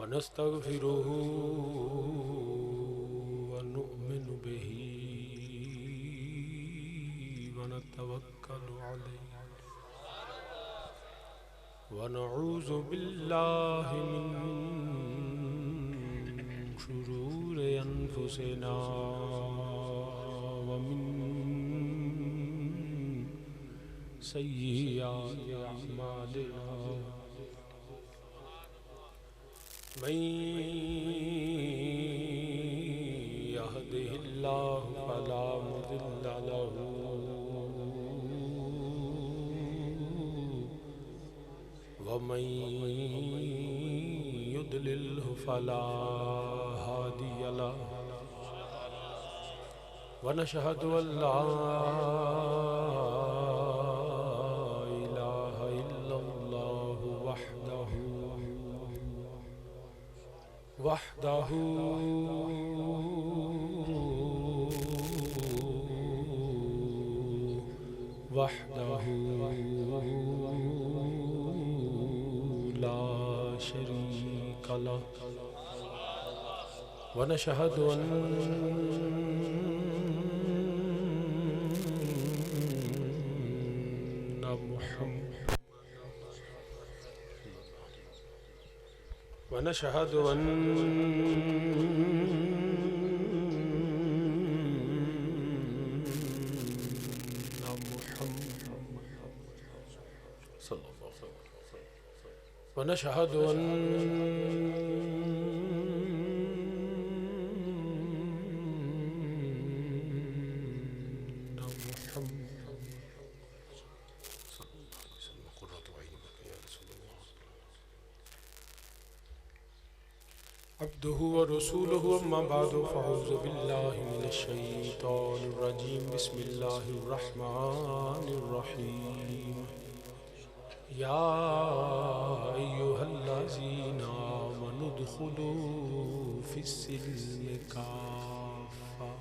ونستغفره ونؤمن به ونتوكل عليه ونعوذ بالله من شرور أنفسنا ومن سيئات أعمالنا من يهده الله فلا مضل له ومن يضلله فلا هادي له ونشهد أن لا إله إلا الله وحده لا شريك له ونشهد أن ونشهد أن ونشهد أن عبده ورسوله أما بعد فأعوذ بالله من الشيطان الرجيم بسم الله الرحمن الرحيم يا أيها الذين آمنوا ادخلوا في السلم كافة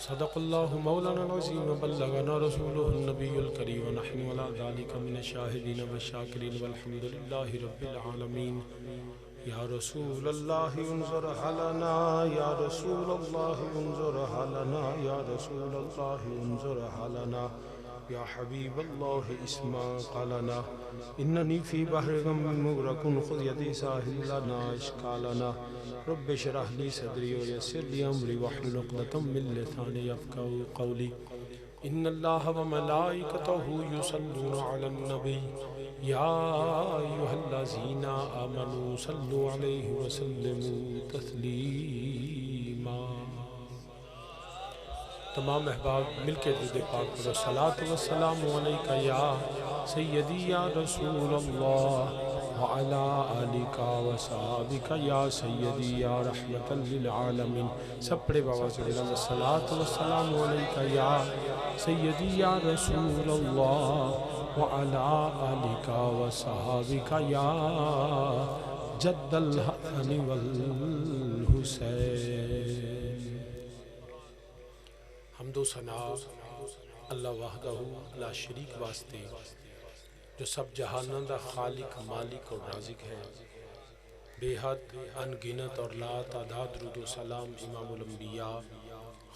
صدق الله مولانا العظيم وبلغنا رسوله النبي الكريم ونحن على ذلك من الشاهدين والشاكرين والحمد لله رب العالمين يا رسول الله انظر لنا يا رسول الله انظر لنا يا رسول الله انظر لنا يا حبيب الله اسمع قالنا إنني في بحر غم مغرق خذ يدي ساحل لنا إشكالنا رب اشرح لي صدري ويسر لي أمري واحلل عقدة من لساني يفقهوا قولي إن الله وملائكته يصلون على النبي يا أيها الذين آمنوا صلوا عليه وسلموا تسلیما۔ تمام احباب مل کے درود پاک پڑھو صلاۃ والسلام علیک یا سیدی یا رسول اللہ وعلی آلک وصحابک یا سیدی یا رحمت للعالمین۔ سب پڑھے بابا سے بلند صلاۃ والسلام علیک یا سیدی یا رسول اللہ وعلی آلک وصحابک یا جد الحسن والحسین۔ حمد و ثنا اللہ وحدہ لا شریک واسطے جو سب جہانوں دا خالق مالک اور رازق ہے، بے حد انگنت اور لا تعداد درود و سلام امام الانبیاء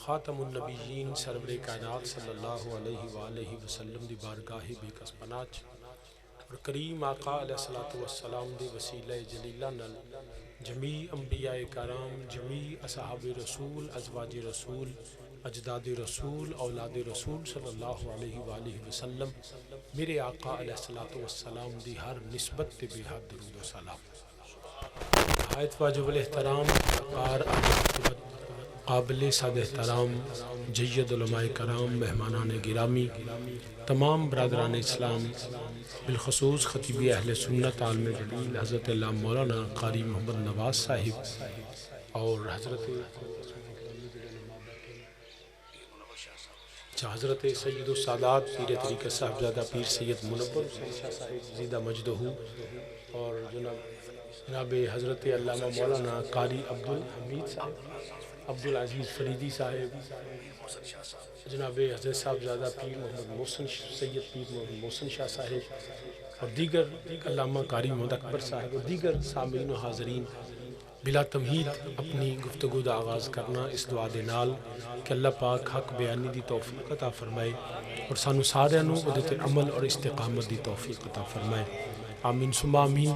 خاتم النبیین سرور کائنات صلی اللہ علیہ وآلہ وسلم دی بارگاہ بے کس پناہ اور کریم آقا علیہ السلام دی وسیلہ جلیلہ نل جمیع انبیاء کرام، جمیع اصحاب رسول، ازواج رسول، اجداد رسول، اولاد رسول صلی اللہ علیہ وآلہ وسلم میرے آقا علیہ السلام دی ہر نسبت تے بے حد درود و سلام۔ نہایت واجب الاحترام قابل صد احترام جید علماء کرام، مہمانان گرامی، تمام برادران اسلام، بالخصوص خطیبی اہل سنت عالم جلیل حضرت اللہ مولانا قاری محمد نواز صاحب اور حضرت سید السادات پیر طریقہ صاحبزادہ پیر سید منور حسین شاہ صاحب زیدہ مجدہ اور جناب حضرت علامہ مولانا قاری عبدالحمید صاحب عبدالعزیز فریدی صاحب، جناب حضرت صاحبزادہ پیر محمد محسن سید پیر محمد محسن شاہ صاحب اور دیگر علامہ قاری محمد اکبر صاحب اور دیگر سامعین و حاضرین، بلا تمہید اپنی گفتگو دا آغاز کرنا اس دعا دے نال کہ اللہ پاک حق بیانی دی توفیق عطا فرمائے اور سانو سارے نو اودے تے عمل اور استقامت دی توفیق عطا فرمائے، آمین ثم آمین۔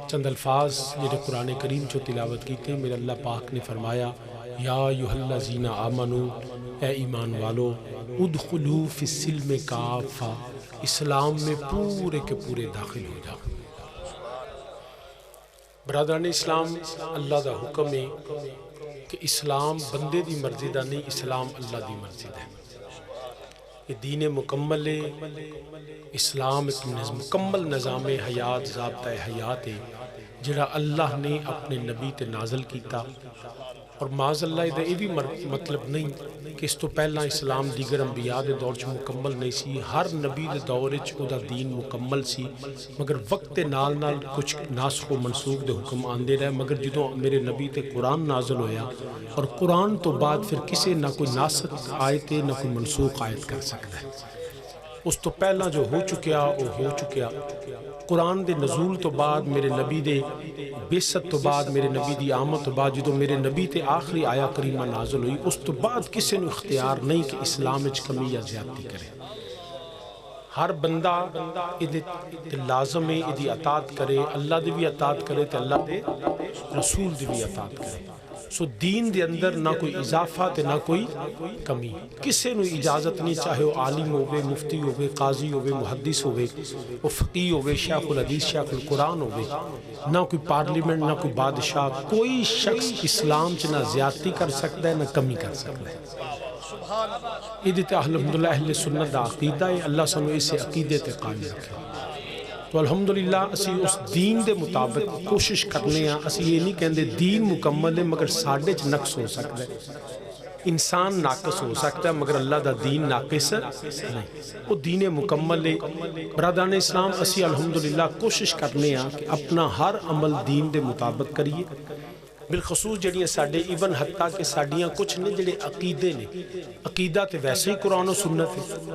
چند الفاظ جڑے قرآن کریم چو تلاوت کیتے، میرے اللہ پاک نے فرمایا یا ایھا الذین آمنو، اے ایمان والو، ادخلوا فی السلم کافہ، اسلام میں پورے کے پورے داخل ہو جاؤ۔ برادران اسلام، اللہ دا حکم ہے کہ اسلام بندے دی مرضی دا نہیں، اسلام اللہ دی مرضی دا ہے۔ یہ دین مکمل ہے، اسلام ایک مکمل نظام حیات، ضابطہ حیات ہے جڑا اللہ نے اپنے نبی تے نازل کیتا، اور معاذ اللہ یہ بھی مطلب نہیں کہ اس تو پہلا اسلام دیگر انبیاء دے دور چ مکمل نہیں سی، ہر نبی دے دور چ او دا دین مکمل سی، مگر وقت نال نال کچھ ناسخ و منسوخ دے حکم آندے رہے، مگر جدوں میرے نبی تے قرآن نازل ہویا اور قرآن تو بعد پھر کسے نہ کوئی ناسخ آیت نہ کوئی منسوخ آیت کر سکتا ہے۔ اس تو پہلا جو ہو چکیا وہ ہو چکیا، قرآن دے نزول تو بعد، میرے نبی دے بعثت تو بعد، میرے نبی دی آمد تو بعد، جدوں میرے نبی تے آخری آیا کریمہ نازل ہوئی، اس تو بعد کسی نے اختیار نہیں کہ اسلام وچ کمی یا زیادتی کرے۔ ہر بندہ ادھے لازم ہے ادھی اطاعت کرے، اللہ دی بھی اطاعت کرے تے اللہ دے رسول دی بھی اطاعت کرے۔ سو دین دے اندر نہ کوئی اضافہ تے نہ کوئی کمی، کسے نو اجازت نہیں، چاہے وہ عالم ہوئے، مفتی ہوئے، قاضی ہوئے، محدث ہوئے، وہ فقیہ ہوئے، شیخ الحدیث، شیخ القرآن ہوئے، نہ کوئی پارلیمنٹ، نہ کوئی بادشاہ، کوئی شخص اسلام چ نہ زیادتی کر سکتا ہے نہ کمی کر سکتا ہے۔ یہ تے الحمدللہ اہل سنت دا عقیدہ ہے، اللہ سانو اسے عقیدے تے قائم رکھے۔ تو الحمدللہ اسی اس دین دے مطابق کوشش کرنے ہیں، اسی یہ نہیں کہندے دین مکمل ہے مگر ساڈے چ نقص ہو سکتا ہے، انسان ناقص ہو سکتا ہے مگر اللہ دا دین ناقص نہیں، وہ دین مکمل ہے۔ برادران اسلام، اسی الحمدللہ کوشش کرنے ہیں کہ اپنا ہر عمل دین دے مطابق کریے، بالخصوص جڑیاں ساڈے ایون حتیٰ کہ ساڈیاں کچھ نے جڑے عقیدے نے، عقیدہ تے ویسے ہی قرآن و سنت ہے،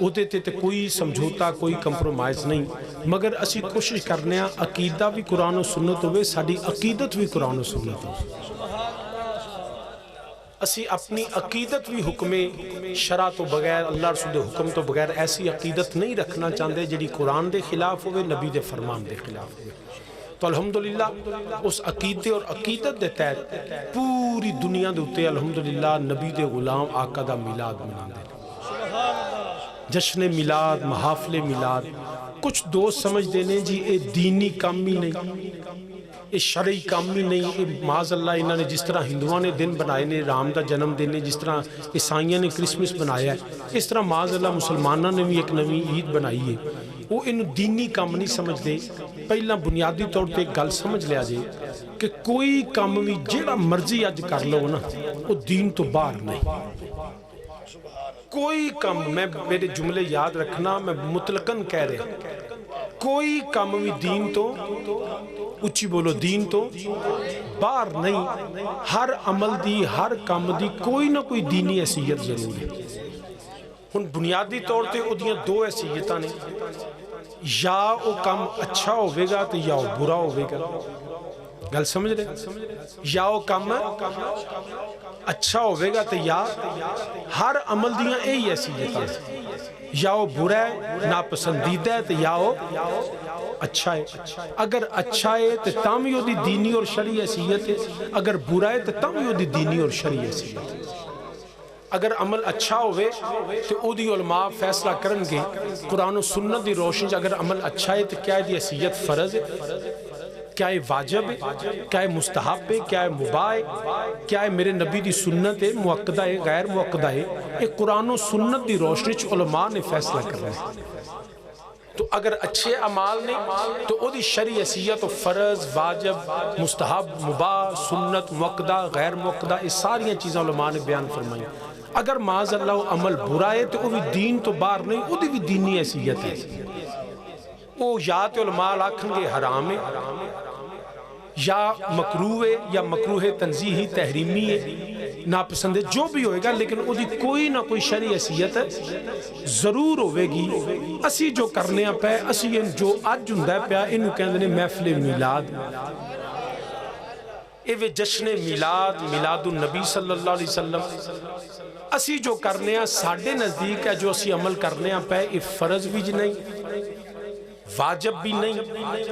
اوتے تے کوئی سمجھوتا، کوئی کمپرومائز نہیں، مگر اسی کوشش کرنے ہیں عقیدہ بھی قرآن و سنت ہوئے، ساڈی عقیدت بھی قرآن و سنت ہو۔ اسی اپنی عقیدت بھی حکم شرع تو بغیر، اللہ رسول دے حکم تو بغیر ایسی عقیدت نہیں رکھنا چاہتے جڑی قرآن دے خلاف ہوئے، نبی دے فرمان دے خلاف ہوئے۔ تو الحمدللہ اس عقیدے اور عقیدت دے تحت پوری دنیا دے اتے الحمدللہ نبی دے غلام آقا دا میلاد مناندے، جشن میلاد، محافل میلاد۔ کچھ دوست سمجھ دینے جی اے دینی کام ہی نہیں، اے شرعی کام ہی نہیں، اے معاذ اللہ انہوں نے جس طرح ہندوؤں نے دن بنائے نے رام دا جنم دن نے، جس طرح عیسائیوں نے کرسمس بنایا ہے، اس طرح معاذ اللہ مسلمانوں نے بھی ایک نویں عید بنائی ہے۔ وہ انہوں دینی کام نہیں سمجھ دے۔ پہلا بنیادی طور پہ ایک گل سمجھ لیا جائے کہ کوئی کام بھی جیڑا مرضی اج کر لو نا، وہ دین تو باہر نہیں۔ کوئی کام، میں میرے جملے یاد رکھنا، میں مطلقاً کہہ رہا، کوئی کام بھی دین تو، اچھی بولو، دین تو باہر نہیں۔ ہر عمل دی، ہر کام دی کوئی نہ کوئی دینی حیثیت ضرور ہے۔ ہن بنیادی طور تے اودیاں دو حیثیتاں نے، یا وہ کام اچھا ہوئے گا تو یا وہ برا ہوئے گا، گل سمجھ رہے، یا وہ کام اچھا ہوئے گا تو یا ہر عمل دیاں یہی حیثیتاں ہیں، یا وہ برا ہے ناپسندیدہ ہے تو یا وہ اچھا ہے۔ اگر اچھا ہے تو تم بھی وہ دینی اور شرعی حیثیت ہے، اگر برا ہے تو تم بھی وہ دینی اور شرعی حیثیت ہے۔ اگر عمل اچھا ہوئے تو او دی علماء فیصلہ کرن گے قرآن و سنت دی روشنی، اگر عمل اچھا ہے تو کیا دی حیثیت فرض ہے، کیا یہ واجب ہے، کیا یہ مستحب ہے، کیا یہ مباح ہے، کیا یہ میرے نبی دی سنت ہے، مؤکدہ ہے، غیر مؤکدہ ہے، ایک قرآن و سنت دی روشنی علماء نے فیصلہ کرنا ہے۔ تو اگر اچھے اعمال نہیں تو او دی شرعی حیثیت و فرض، واجب، مستحب، مباح، سنت، مؤکدہ، غیر مؤکدہ، یہ ساری چیزیں علماء نے بیان فرمائی۔ اگر معاذ اللہ عمل برا ہے تو وہ بھی دین تو باہر نہیں، وہ بھی دینی حیثیت ہے۔ وہ یا تو علماء آکھن گے حرام ہے، یا مکروہ ہے یا مکروہ تنزیہی تحریمی ہے ناپسند ہے جو بھی ہوئے گا لیکن وہ دی کوئی نہ کوئی شرعی حیثیت ضرور ہوئے گی. اسی جو کرنے پہ اسی جو اج ہوندا پیا اینو کہندے نے محفل میلاد. ایویں جشن میلاد میلاد النبی صلی اللہ علیہ وسلم اسی جو کرنے ساڈے نزدیک ہے جو اسی عمل کرنے پہ یہ فرض بھی نہیں واجب بھی نہیں.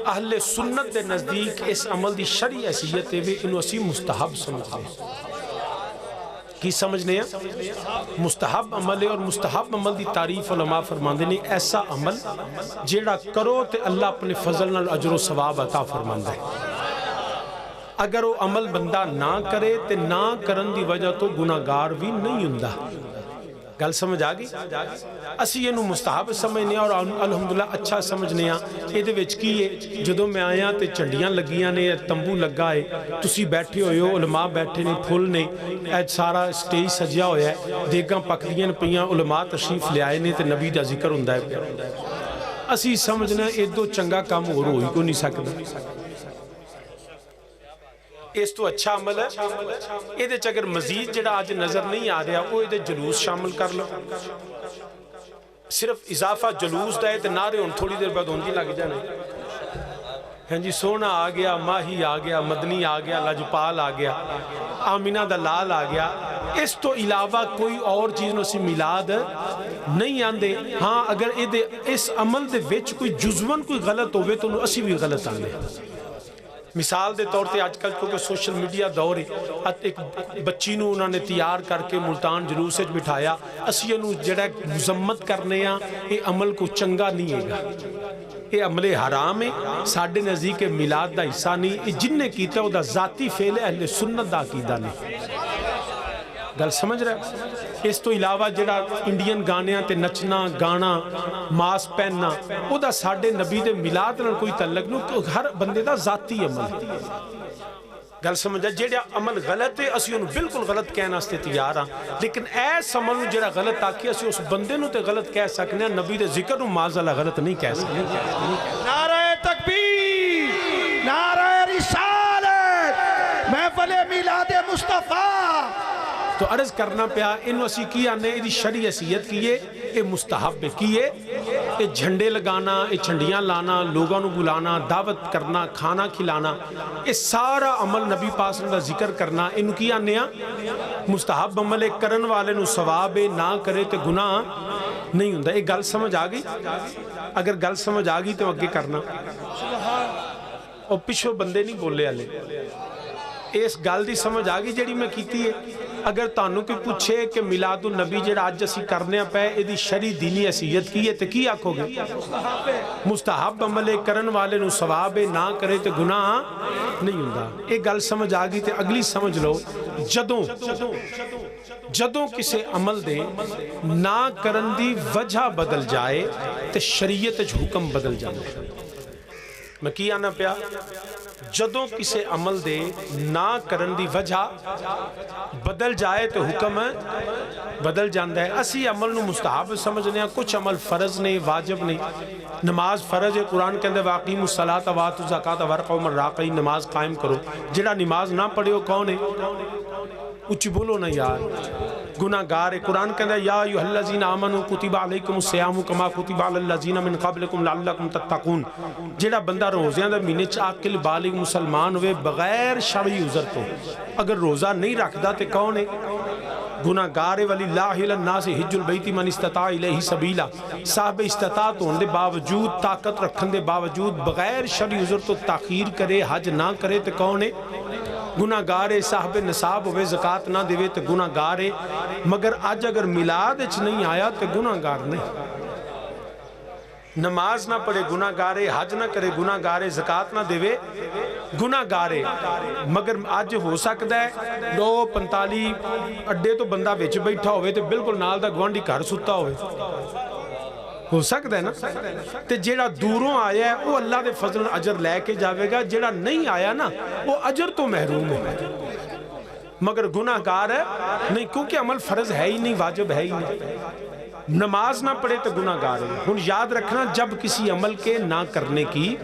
اہل سنت دے نزدیک اس عمل دی شرعی حیثیت ہے انہوں اسی مستحب سمجھتے ہیں. کی سمجھنے ہیں مستحب عمل ہے اور مستحب عمل دی تعریف علماء فرماندے نے ایسا عمل جیڑا کرو تے اللہ اپنے فضل نال اجر و ثواب عطا فرماندا ہے. اگر وہ عمل بندہ نہ کرے تے نہ کرن دی وجہ تو گناہگار بھی نہیں ہوندا. گل سمجھ آگئی. اسی یہ مستحب سمجھنے اور الحمدللہ اچھا سمجھنے یہ دے وچ کی ہے. جدوں میں آیا تے چنڈیاں لگیاں نے تمبو لگا ہے تسی بیٹھے ہوئے ہو علماء بیٹھے نے پھول نے سارا سٹیج سجیا ہویا ہے دیگاں پکدیاں پیاں علماء تشریف لے آئے نے تے نبی دا ذکر ہوندا ہے. اسی سمجھنا ادو چنگا کام ہو ہی کو نہیں سکدا. اس تو اچھا عمل ہے یہ دے اگر مزید جڑا آج نظر نہیں آ رہا وہ یہ جلوس شامل کر لو. صرف اضافہ جلوس دا ہے تے نعرے ہن تھوڑی دیر بعد ہوندی لگ جانے. ہاں جی سونا آ گیا ماہی آ گیا مدنی آ گیا لجپال آ گیا آمینہ دا لال آ گیا. اس تو علاوہ کوئی اور چیز نسی میلاد نہیں آندے. ہاں اگر اس عمل دے وچ کوئی جزون کوئی غلط ہوئے تو اسی بھی غلط آندے. مثال دے طور تے آج کل کیونکہ سوشل میڈیا دور ہے ایک بچی نو انہوں نے تیار کر کے ملتان جلوس وچ بٹھایا. اسی انہوں جڑا مذمت کرنے یہ عمل کو چنگا نہیں ہے گا. یہ عمل حرام ہے ساڈے نزدیک میلاد دا حصہ نہیں. یہ جن نے کیتا ہے وہ دا ذاتی فعل ہے اہل سنت دا عقیدہ نہیں. گل سمجھ رہے ہیں. اس تو علاوہ جڑا انڈین گانیاں تے نچنا گانا ماس پہننا وہ دا ساڈے نبی دے میلاد نال کوئی تعلق نہیں. ہر بندے دا ذاتی عمل. گل سمجھا جڑا عمل غلط ہے اسی انہوں بالکل غلط کہنا استے تیار ہاں لیکن ایس عمل جڑا غلط آکے اسی اس بندے نو تے غلط کہہ سکنے ہیں نبی دے ذکر نو معاذ اللہ غلط نہیں کہہ سکنے. نعرہ تکبیر نعرہ رسالت محفل میلاد مصطفیٰ. تو عرض کرنا پیا انہوں اسی کیا نے یہ شرعی حیثیت کیے یہ مستحب کیے. یہ جھنڈے لگانا یہ چھنڈیاں لانا لوگوں نو بلانا دعوت کرنا کھانا کھلانا یہ سارا عمل نبی پاک صلی اللہ علیہ وسلم ذکر کرنا انہوں کیا نیا مستحب عمل کرن والے نو ثواب نہ کرے تو گناہ نہیں ہوندہ. یہ گل سمجھ آگئی. اگر گل سمجھ آگئی تو اگے کرنا اور پچھو بندے نہیں بولے آلے. اس گل دی سمجھ آگئی جڑی میں کیتی ہے. اگر تانوں کوئی پوچھے کہ میلاد النبی جڑا آج اسی کرنے پہ یہ شرعی دینی حیثیت کی ہے تو کی آکھو گے مستحب عمل کرن والے نو ثواب نہ کرے تو گناہ نہیں ہوندا. ایک گل سمجھ آگئی تے اگلی سمجھ لو جدوں کسے عمل دے نہ کرن دی وجہ بدل جائے تے شریعت حکم بدل جائے. میں کی آنا پیا جدوں کسے عمل دے نہ کرن دی وجہ بدل جائے تو حکم بدل جاندہ ہے. اسی عمل نو مستحب سمجھنے ہیں. کچھ عمل فرض نہیں واجب نہیں. نماز فرض ہے قرآن کے اندر واقعی الصلاۃ وآتوا الزکاۃ وارکعوا مع الراکعین نماز قائم کرو. جڑا نماز نہ پڑھے ہو کون ہے اچھی بولو نا یار گناہگار ہے. قرآن کے اندر یا ایھا الذین آمنوا کتب علیکم الصیام کما کتب علی الذین من قبلکم لعلکم تتقون. جڑا بندہ روزیاں دا مہینے چ عاقل بالغ مسلمان ہوئے بغیر شرعی عذر تو اگر روزہ نہیں رکھدا تے کون ہے گناہگار ہے. وللہ علی الناس حج البیت من استطاع الیہ سبیلا. صاحب استطاعت ہونے دے باوجود طاقت رکھن دے باوجود بغیر شرعی عذر تو تاخیر کرے حج نہ کرے تے کون ہے گناہگار ہے. صاحب نصاب ہوئے زکاة نہ دے تو گناہگار ہے. مگر آج اگر میلاد اچھ نہیں آیا تو گناہگار نہیں. نماز نہ پڑھے گناہگار ہے. حج نہ کرے گناہگار ہے. زکاة نہ دے گناہگار ہے. مگر آج ہو سکتا ہے 2:45 اڈے تو بندہ وچ بیٹھا ہوئے تو بالکل نال دا گوانڈی گھر ستا ہوئے. ہو سکتا ہے نا. تے جیڑا دوروں آیا ہے وہ اللہ دے فضل اجر لے کے جاوے گا. جیڑا نہیں آیا نا وہ اجر تو محروم ہے. مگر گناہ گار ہے نہیں، کیونکہ عمل فرض ہے ہی نہیں، واجب ہے ہی نہیں۔ نماز نہ پڑھے تو گناہ گار ہے۔ ہن یاد رکھنا جب کسی عمل کے نہ کرنے کی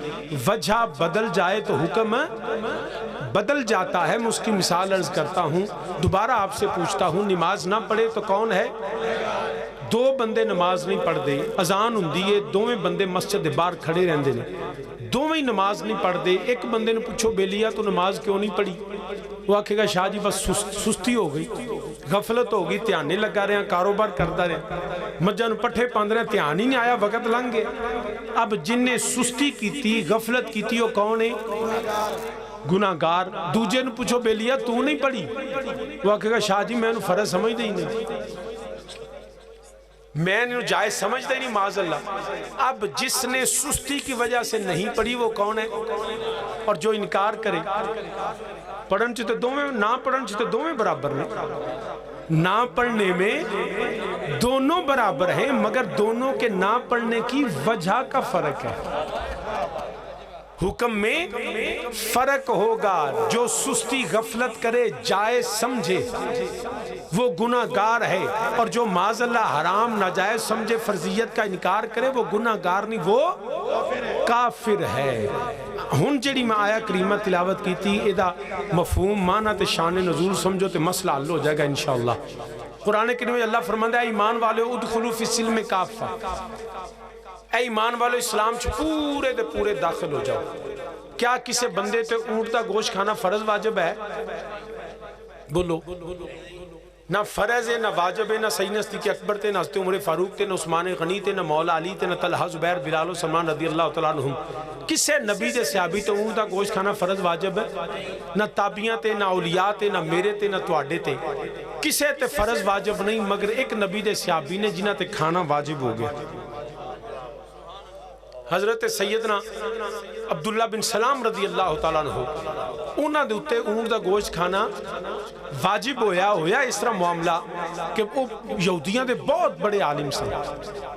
وجہ بدل جائے تو حکم بدل جاتا ہے۔ میں اس کی مثال عرض کرتا ہوں، دوبارہ آپ سے پوچھتا ہوں، نماز نہ پڑھے تو کون ہے؟ دو بندے نماز نہیں پڑھ دے، اذان ہوندی ہے، دوویں بندے مسجد دے باہر کھڑے رہندے نے، دوویں نماز نہیں پڑھ دے۔ ایک بندے نے پوچھو بیلیا تو نماز کیوں نہیں پڑھی؟ وہ آکھے گا شاہ جی بس سستی ہو گئی، غفلت ہو گئی، دھیان نہیں لگا رہے ہیں، کاروبار کرتا رہے، مجھاں نوں پٹھے پاندے رہے، دھیان ہی نہیں آیا، وقت لنگ گیا۔ اب جن نے سستی کیتی، غفلت کیتی، وہ کون ہے؟ گناہ گار۔ دوجے نے پوچھو بیلیا تو نہیں پڑھی؟ وہ آکھے گا شاہ جی میں نے فرض سمجھ دے ہی نہیں، میں نے جائز سمجھ دے نہیں، معاذ اللہ۔ اب جس نے سستی کی وجہ سے نہیں پڑھی وہ کون ہے؟ اور جو انکار کرے، پڑھن چاہتے دوویں، نہ پڑھن چاہتے دوویں برابر نے، نہ پڑھنے میں دونوں برابر ہیں، مگر دونوں کے نہ پڑھنے کی وجہ کا فرق ہے، حکم میں فرق ہوگا۔ جو سستی غفلت کرے جائز سمجھے وہ گناہ گار ہے، اور جو معاذ اللہ حرام ناجائز سمجھے فرضیت کا انکار کرے وہ گناہ گار نہیں، وہ کافر ہے۔ ہن جڑی میں آیا کریمہ تلاوت کی تھی، ادا مفہوم معنی تے شان نزول سمجھو تے مسئلہ حل ہو جائے گا انشاءاللہ۔ قرآن کریم میں اللہ فرماندا ہے ایمان والے ادخلوا فی السلم کافہ، اے ایمان والو اسلام چ پورے دے پورے داخل ہو جاؤ۔ کیا کسی بندے تے اونٹ دا گوشت کھانا فرض واجب ہے؟ بولو، نہ فرض ہے، نہ واجب ہے، نہ سیدنا صدیق اکبر تے، نہ حضرت عمر فاروق تے، نہ عثمان غنی تے، نہ مولا علی تے، نہ طلحہ زبیر بلال و سلمان رضی اللہ تعالیٰ عنہم۔ کسے نبی دے صحابی تے اونٹ دا گوشت کھانا فرض واجب ہے؟ نہ تابعیاں تے، نہ اولیاء تے، نہ میرے تے، نہ تواڈے تے، کسے تے فرض واجب نہیں، مگر ایک نبی دے صحابی نے جنہاں تے کھانا واجب ہو گیا، حضرت سیدنا عبداللہ بن سلام رضی اللہ تعالیٰ عنہ۔ انہاں دے اتے اونٹ دا گوشت کھانا واجب ہویا اس طرح معاملہ کہ وہ یہودیاں دے بہت بڑے عالم سن،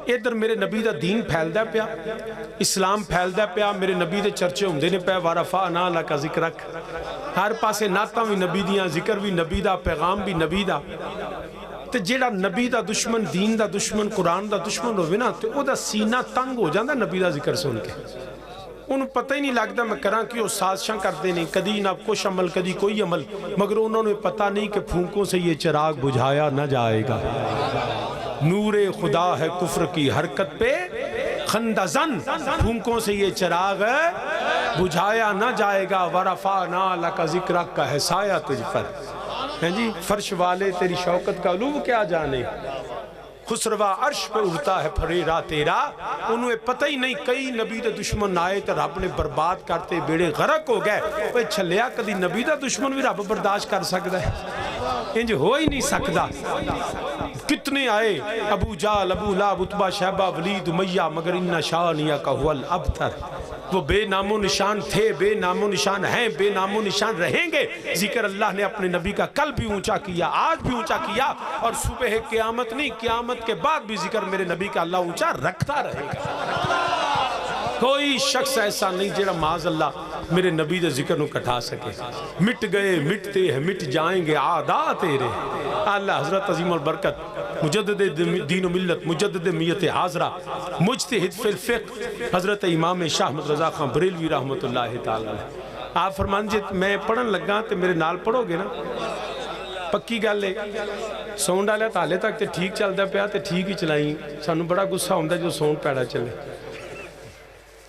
ادھر میرے نبی دا دین پھیلدا پیا، اسلام پھیلدا پیا، میرے نبی دے چرچے ہوندے نے پیا، وَرَفَعْنَا لَكَ ذِكْرَكَ، ہر پاسے نعتاں بھی نبی دیاں، ذکر بھی نبی دا، پیغام بھی نبی دا۔ تے جیڑا نبی دا دشمن، دین دا دشمن، قرآن دا دشمن ہوئے نا، تے او دا سینہ تنگ ہو جاندہ نبی دا ذکر سن کے، انہوں پتہ ہی نہیں لگتا میں کراں کہ وہ سازشاں کرتے نہیں، کدی نہ کچھ عمل کدی کوئی عمل، مگر انہوں نے پتہ نہیں کہ پھونکوں سے یہ چراغ بجھایا نہ جائے گا۔ نور خدا ہے کفر کی حرکت پہ خندزن، پھونکوں سے یہ چراغ بجھایا نہ جائے گا۔ وَرَفَعْنَا لَكَ ذِكْرَكَ کا ہے سایہ تجھ پر، جی فرش والے تیری شوکت کا علو کیا جانے، خسروا عرش پہ اڑتا ہے پھریرا تیرا۔ انہیں پتہ ہی نہیں کئی نبی دے دشمن آئے تو رب نے برباد کرتے بیڑے غرق ہو گئے۔ وہ چھلیا کدی نبی دا دشمن بھی رب برداشت کر سکتا ہے؟ انج ہو ہی نہیں سکتا۔ کتنے آئے ابو جال، ابو لہب، عتبہ، شیبہ، ولید، امیہ، مگر ان شانیہ کا هو الابتر، وہ بے نام و نشان تھے، بے نام و نشان ہیں، بے نام و نشان رہیں گے۔ ذکر اللہ نے اپنے نبی کا کل بھی اونچا کیا، آج بھی اونچا کیا، اور صبح قیامت نہیں، قیامت کے بعد بھی ذکر میرے نبی کا اللہ اونچا رکھتا رہے گا۔ کوئی شخص ایسا نہیں جڑا معاذ اللہ میرے نبی دے ذکر نو کٹھا سکے۔ مٹ گئے مٹتے ہیں مٹ جائیں گے عاداء تیرے۔ اللہ حضرت عظیم البرکت مجدد دین و ملت، مجدد میت حاضرہ، مجتہد فی الفقہ، حضرت امام شاہ احمد رضا خان بریلوی رحمت اللہ تعالیٰ۔ آپ فرمان جی میں پڑھن لگا تے میرے نال پڑھو گے نا؟ پکی گل ہے، سون ڈالیا تالے تک تے ٹھیک چلدا پیا تے ٹھیک ہی چلائیں، سانو بڑا غصہ ہوندا جو سون پیڑا چلے۔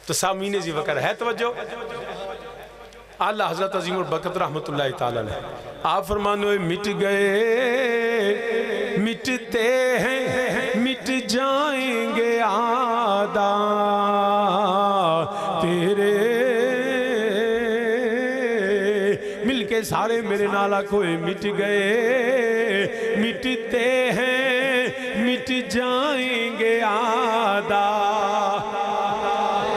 تو سامعین زی وقر ہے توجہ، اللہ حضرت عظیم البرکت رحمت اللہ تعالیٰ نے آپ فرمانے مٹ گئے مٹتے ہیں مٹ جائیں گے عاداء تیرے، مل کے سارے میرے نالا کوئی مٹ گئے مٹتے ہیں مٹ جائیں گے عاداء،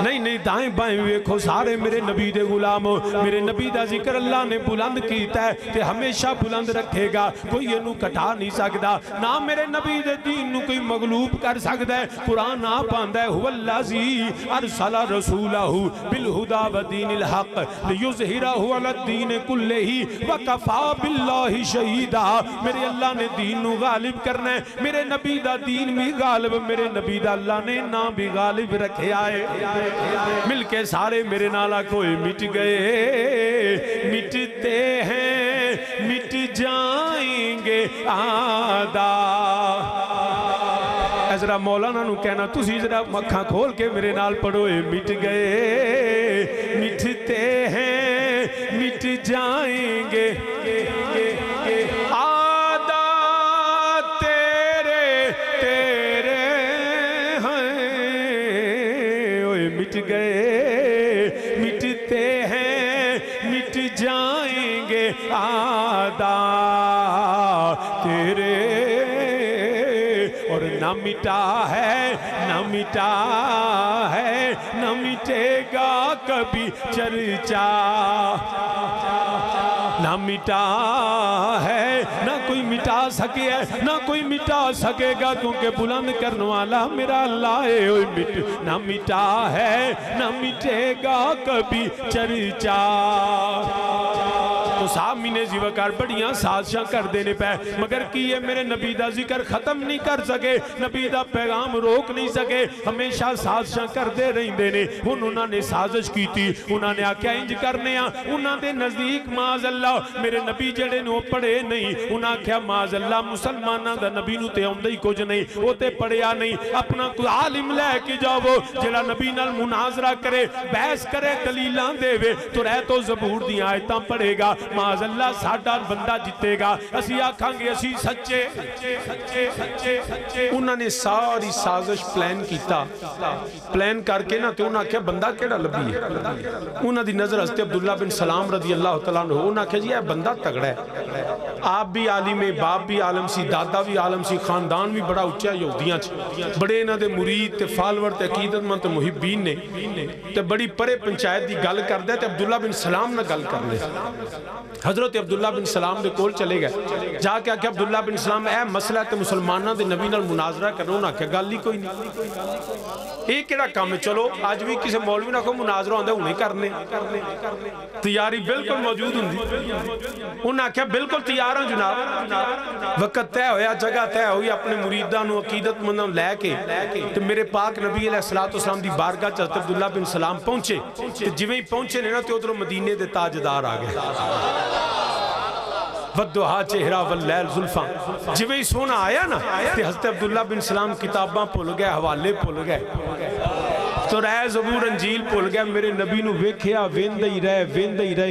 نہیں دائیں دائیں بائیں ویکھو سارے میرے نبی دے غلام میرے نبی دا ذکر اللہ نے بلند کیتا ہے تے ہمیشہ بلند رکھے گا کوئی انہوں کٹا نہیں سکتا نہ میرے نبی دے دین نو کوئی مغلوب کر سکتا ہے قرآن آپ آندہ ہے هو الذی ارسل رسولہ بالہدا و دین الحق لیظہرہ علی الدین کلہ وکفا باللہ شہیدہ میرے اللہ نے دین نو غالب کرنا ہے میرے نبی دا دین بھی غالب میرے نبی دا اللہ نے نام بھی غالب رکھے آئے مل کے سارے میرے نالا کوئی مٹ گئے مٹتے ہیں مٹ جائیں گے آدھا ذرا مولانا نو کہنا تسی ذرا مکھاں کھول کے میرے نال پڑھوئے مٹ گئے مٹتے ہیں مٹ جائیں گے آدھا تیرے تیرے ہیں اوئے مٹ گئے مٹتے ہیں مٹ جائیں گے آدھا تیرے اور نہ مٹا ہے نہ مٹا ہے نہ مٹے گا کبھی چرچا نہ مٹا ہے نہ کوئی مٹا سکے ہے نہ کوئی مٹا سکے گا کیونکہ بلند کرنے والا میرا اللہ ہے نہ مٹا ہے نہ مٹے گا کبھی چرچا تو سامنے زیوکار بڑیاں سازشاں کر دینے پہ مگر کیے میرے نبی دا ذکر ختم نہیں کر سکے نبی دا پیغام روک نہیں سکے ہمیشہ سازشاں کر دے رہی دینے انہوں نے سازش کی تھی انہوں نے آکیا انج کرنے انہوں نے نزدیک معاذ اللہ میرے نبی جڑے نو پڑھے نہیں انہوں نے کیا معاذ اللہ مسلمانہ دا نبی نو تے آمدہ ہی کچھ نہیں وہ تے پڑھیا نہیں اپنا کوئی عالم لے کے جاؤ جڑا نبی نال مناظرہ کرے بحث کرے دلیلان دے وے تو رہ تو زبور دی آیتاں پڑھے گا معاذ اللہ ساڑھا بندہ جتے گا اسی آکھاں گے اسی سچے انہوں نے ساری سازش پلان کیتا پلان کر کے نا تو انہوں نے کہا بندہ کیڑا لبی ہے انہوں دی نظر حضرت عبداللہ بن سلام رضی اللہ تعالیٰ عنہ انہوں نے کہا جی یہ بندہ تگڑا ہے آپ بھی عالم ہے باپ بھی عالم سی دادا بھی عالم سی خاندان بھی بڑا اچھا یہودیاں بڑے انہوں دے مرید تے فالور تے عقیدت مند تے محبین نے تے بڑی پرے پنچایت دی گل کر دے تے عبداللہ بن سلام نہ گل کر لے حضرت عبداللہ بن سلام دے کول چلے گئے جا کے کہ عبداللہ بن سلام اے مسئلہ تے مسلمانہ دے نبی نال مناظرہ کرنو نہ کہ گل ہی کوئی نہیں ایک کیڑا کام ہے چلو آج بھی کسی مولوی نہ کو مناظرہ ہوندے انہیں کرنے تیاری بالکل موجود ہوندی انہوں نے کہا بالکل تیار ہیں جناب وقت تے ہویا جگہ تے ہوئی اپنے مریدان و عقیدت مندان لے کے تو میرے پاک نبی علیہ السلام دی بارگاہ چلتے عبداللہ بن سلام پہنچے تو جویں پہنچے نے نا تو ادھر مدینے دے تاجدار آگئے ودوہا چہرہ واللیل زلفاں جویں سونا آیا نا کہ حضرت عبداللہ بن سلام کتاباں پھول گئے حوالے پھول گئے تو رہے زبور انجیل پھول گئے میرے نبی نو ویکھیا ویندے ہی رہے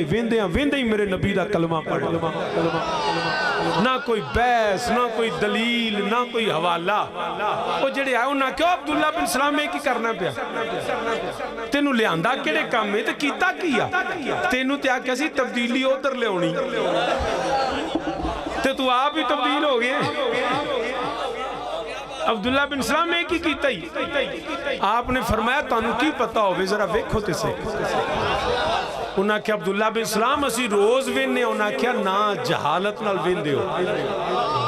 ویندے ہی میرے نبی دا کلمہ پڑھ نہ کوئی بحث نہ کوئی دلیل نہ کوئی حوالہ وہ جڑے آئے انہاں کیوں عبداللہ بن سلام میں کی کرنا پیا تینو لے آندہ کیڑے کام میں تے کیتا کیا تینو تے آکیا سی تبدیلی ادھر لے ہونی تے تو آپ ہی تبدیل ہو گئے عبداللہ بن سلام ایک ہی کیتا ہی آپ نے فرمایا تانوں کی پتہ ہوئے ذرا ویکھو تے سے انہاں کیا عبداللہ بن سلام اسی روز وینے انہاں کیا نا جہالت نال ویندے ہو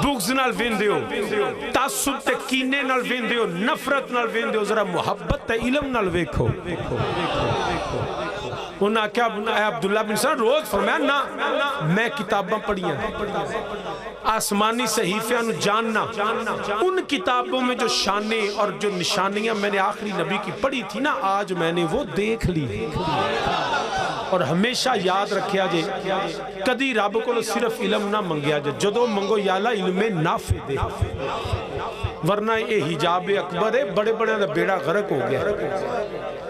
بغض نال ویندے ہو تعصب تے کینے نال ویندے ہو نفرت نال ویندے ہو ذرا محبت تے علم نال ویکھو انہاں کیا عبداللہ بن سلام روز فرمایا نا میں کتاباں پڑھیاں آسمانی صحیفیاں نو جاننا ان کتابوں میں جو شانے اور جو نشانیاں میں نے آخری نبی کی پڑھی تھی نا آج میں نے وہ دیکھ لی اور ہمیشہ یاد رکھیا جے کدی رب کو صرف علم نہ منگیا جے جدو منگو یالا علم نافع دے ورنہ یہ حجاب اکبر ہے بڑے بڑے دا بیڑا غرق ہو گیا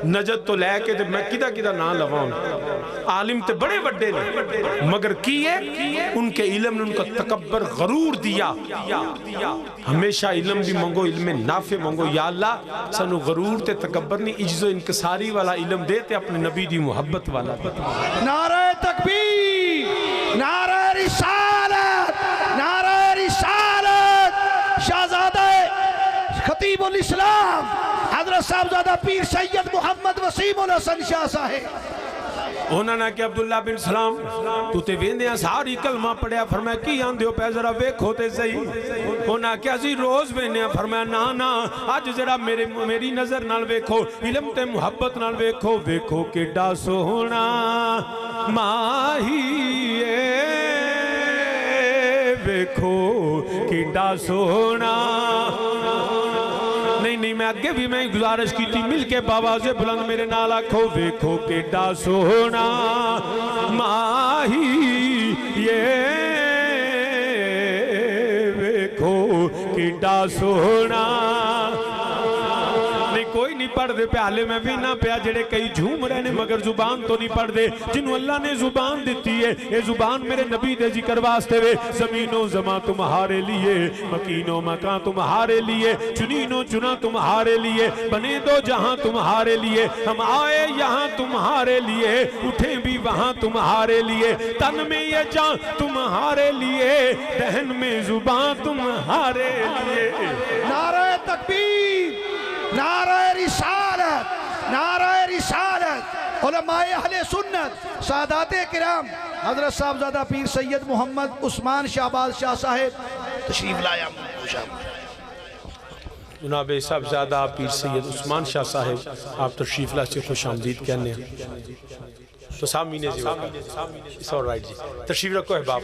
نجد تو لے کے میں کدہ نہ لواؤں عالم تے بڑے وڈے نے مگر کیے ان کے علم نے ان کا تکبر غرور دیا ہمیشہ علم بھی منگو علم نافع منگو یا اللہ سنو غرور تے تکبر نہیں عجز و انکساری والا علم دیتے اپنے نبی دی محبت والا نعرہ تکبیر نعرہ رسالت شہزادہ خطیب الاسلام حضرت صاحبزادہ پیر سید محمد وسیم الحسن شاہ صاحب انہوں نے کہ عبداللہ بن سلام تو تے ویندیاں ساری کلمہ پڑھیا، فرمایا کی آن دیو پہ ذرا ویکھو تے صحیح. انہوں نے کہ اسی روز ویندیاں، فرمایا نا آج ذرا میری نظر نال ویکھو، علم تے محبت نال ویکھو. ویکھو کیڈا سوہنا ماہی ویکھو کیڈا سوہنا. نہیں میں اگے بھی میں گزارش کی تھی، مل کے باواز بلند میرے نال آکھو ویکھو کیڈا سوہنا ماہی ویکھو کیڈا سوہنا. کوئی نہیں پڑھ دے پیالے میں بھی نہ پیا جڑے کئی جھوم رہے نے مگر زبان تو نہیں پڑھ دے. جنہوں اللہ نے زبان دیتی ہے، یہ زبان میرے نبی دے ذکر واسطے وے. زمین و زمان تمہارے لیے، مکین و مکان تمہارے لیے، چنین و چنا تمہارے لیے، بنے دو جہاں تمہارے لیے. ہم آئے یہاں تمہارے لیے، اٹھیں بھی وہاں تمہارے لیے. تن میں یہ جان تمہارے لیے، دہن میں زبان تمہارے لیے. نعرہ تکبیر، نعرہ رسالت، نعرہ رسالت. علماء اہل سنت، سادات کرام، حضرت صاحبزادہ پیر سید محمد عثمان شہباز شاہ صاحب تشریف لایا. جناب صاحبزادہ پیر سید عثمان شاہ صاحب آپ تشریف لا سے خوش آمدید کہنے ہیں. تو سامنے جی اس اور رائٹ جی تشریف رکھو احباب،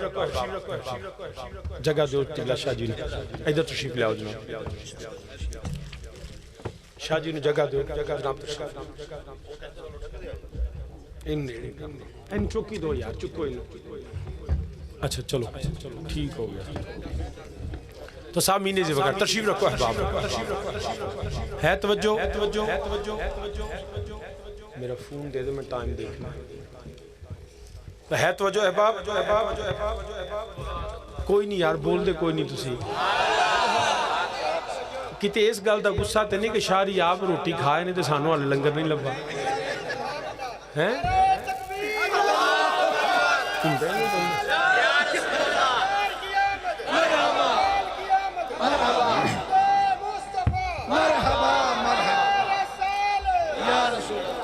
جگہ دو تبلا شاہ جی نے ادھر تشریف لے آؤ. جناب شاہ جی نے جگہ دو، جناب ان چوکی دو یار، چکو ان. اچھا چلو ٹھیک ہو گیا. تو سامنے سے وغیر تشریف رکھو احباب. ہے توجہ؟ میرا فون دے دو، میں ٹائم دیکھنا ہے. توجہ احباب؟ کوئی نہیں یار بول دے، کوئی نہیں تسی کتے اس گل دا غصہ تے نہیں کہ شاری آپ روٹی کھائے نہیں تے سانو والے لنگر نہیں لبا ہیں.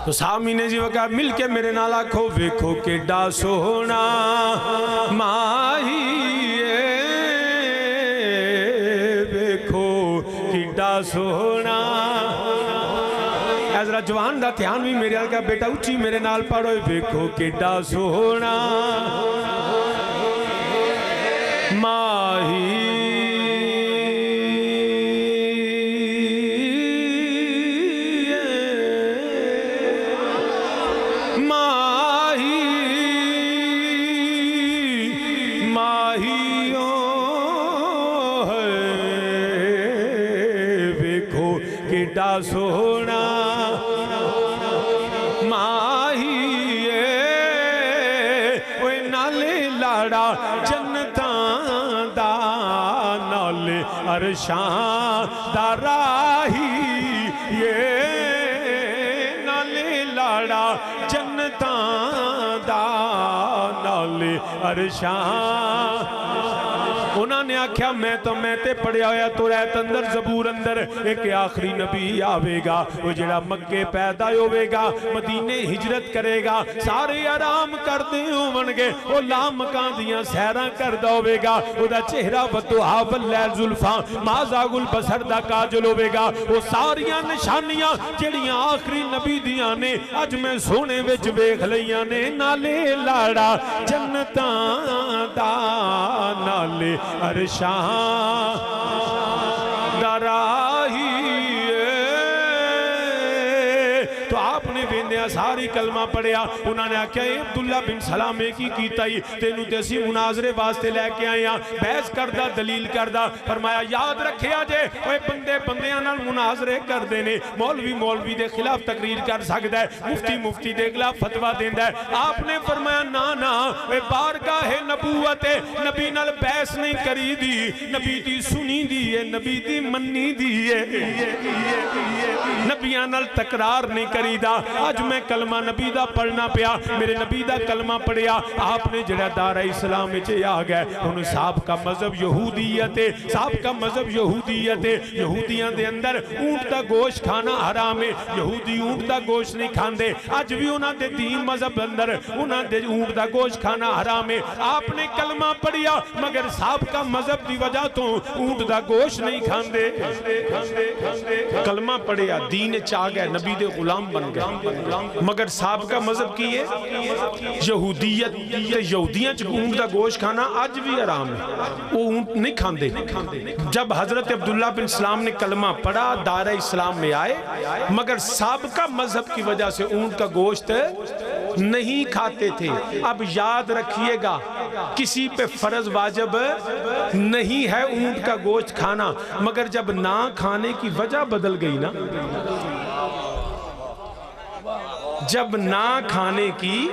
تو سامنے جی وقت مل کے میرے نال آکھو ویکھو کیڈا سوہنا ماہی سونا. حضرت جوان دا دھیان بھی میرے آگا بیٹا اچھی میرے نال پڑھو ویکھو کیڈا سونا ماہی سونا ماہی اوے نالے لاڑا جنتاں دا نالے عرشاں دا راہی نالے لاڑا جنتاں دا نالے عرشاں. انہوں نے آکھیا میں تے پڑھیا ہویا تو رہت اندر زبور اندر ایک آخری نبی آوے گا وہ جڑا مکے پیدا ہوئے گا مدینے ہجرت کرے گا سارے آرام کر دے ہوونگے وہ لام مکان دیاں سیران کر دا ہوئے گا وہ دا چہرہ ودعا واللیل زلفان مازا گل بسر دا کاجل ہوئے گا وہ ساریاں نشانیاں جڑیاں آخری نبی دیاں نے اج میں سونے وچ ویکھ لیاں نے نالے لاڑا جنتاں دا نالے عرشاں دراہی. تو آپ نے ویندیاں ساری کلمہ پڑھیا. انہوں نے آکھیا اے عبداللہ بن سلام ایک ہی کیتا ہی تینوں تیسی مناظرے واسطے لے کے آئیاں بحث کردہ دلیل کردہ. فرمایا یاد رکھے آجے اوے بندے بندیاں نال مناظرے کر دینے مولوی دے خلاف تقریر کر سکتا ہے مفتی دے خلاف فتوہ دیندہ ہے. آپ نے فرمایا نا اے بارگاہ نبوت نبی نال بحث نہیں کری دی نبی دی سنی دی ہے نبی دی منی دی ہے نبیاں نال تقرار نہیں کری دا. آج میں کلمہ نبی دا پڑھنا پیا میرے نبی دا کلمہ پڑھیا آپ نے جڑا دارہ اسلام میں آ گئے انہوں صاحب کا مذہب یہودیت ہے یہودیاں دے اندر اونٹ دا گوشت کھانا حرام ہے. یہودی اونٹ دا گوشت نہیں کھاندے, اج بھی انہاں دے دین مذہب اندر انہاں دے اونٹ دا گوشت کھانا حرام ہے. آپ نے کلمہ پڑھیا مگر سابقہ مذہب دی وجہ تو اونٹ دا گوشت نہیں کھاندے. کلمہ پڑھیا دین چاہ گئے, نبی دے غلام بن گئے, مگر سابقہ مذہب کی ہے یہودیت. یہودیاں چ اونٹ دا گوشت کھانا اج بھی حرام ہے, وہ اونٹ نہیں کھاندے. جب حضرت عبداللہ بن سلام نے کلمہ پڑھا دائرہ اسلام میں آئے, مگر سابقہ مذہب کی وجہ سے اونٹ کا گوشت نہیں کھاتے تھے. اب یاد رکھیے گا کسی پہ فرض واجب نہیں ہے اونٹ کا گوشت کھانا, مگر جب نہ کھانے کی وجہ بدل گئی نا, جب نہ کھانے کی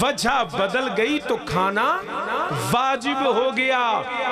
وجہ بدل گئی تو کھانا واجب ہو گیا.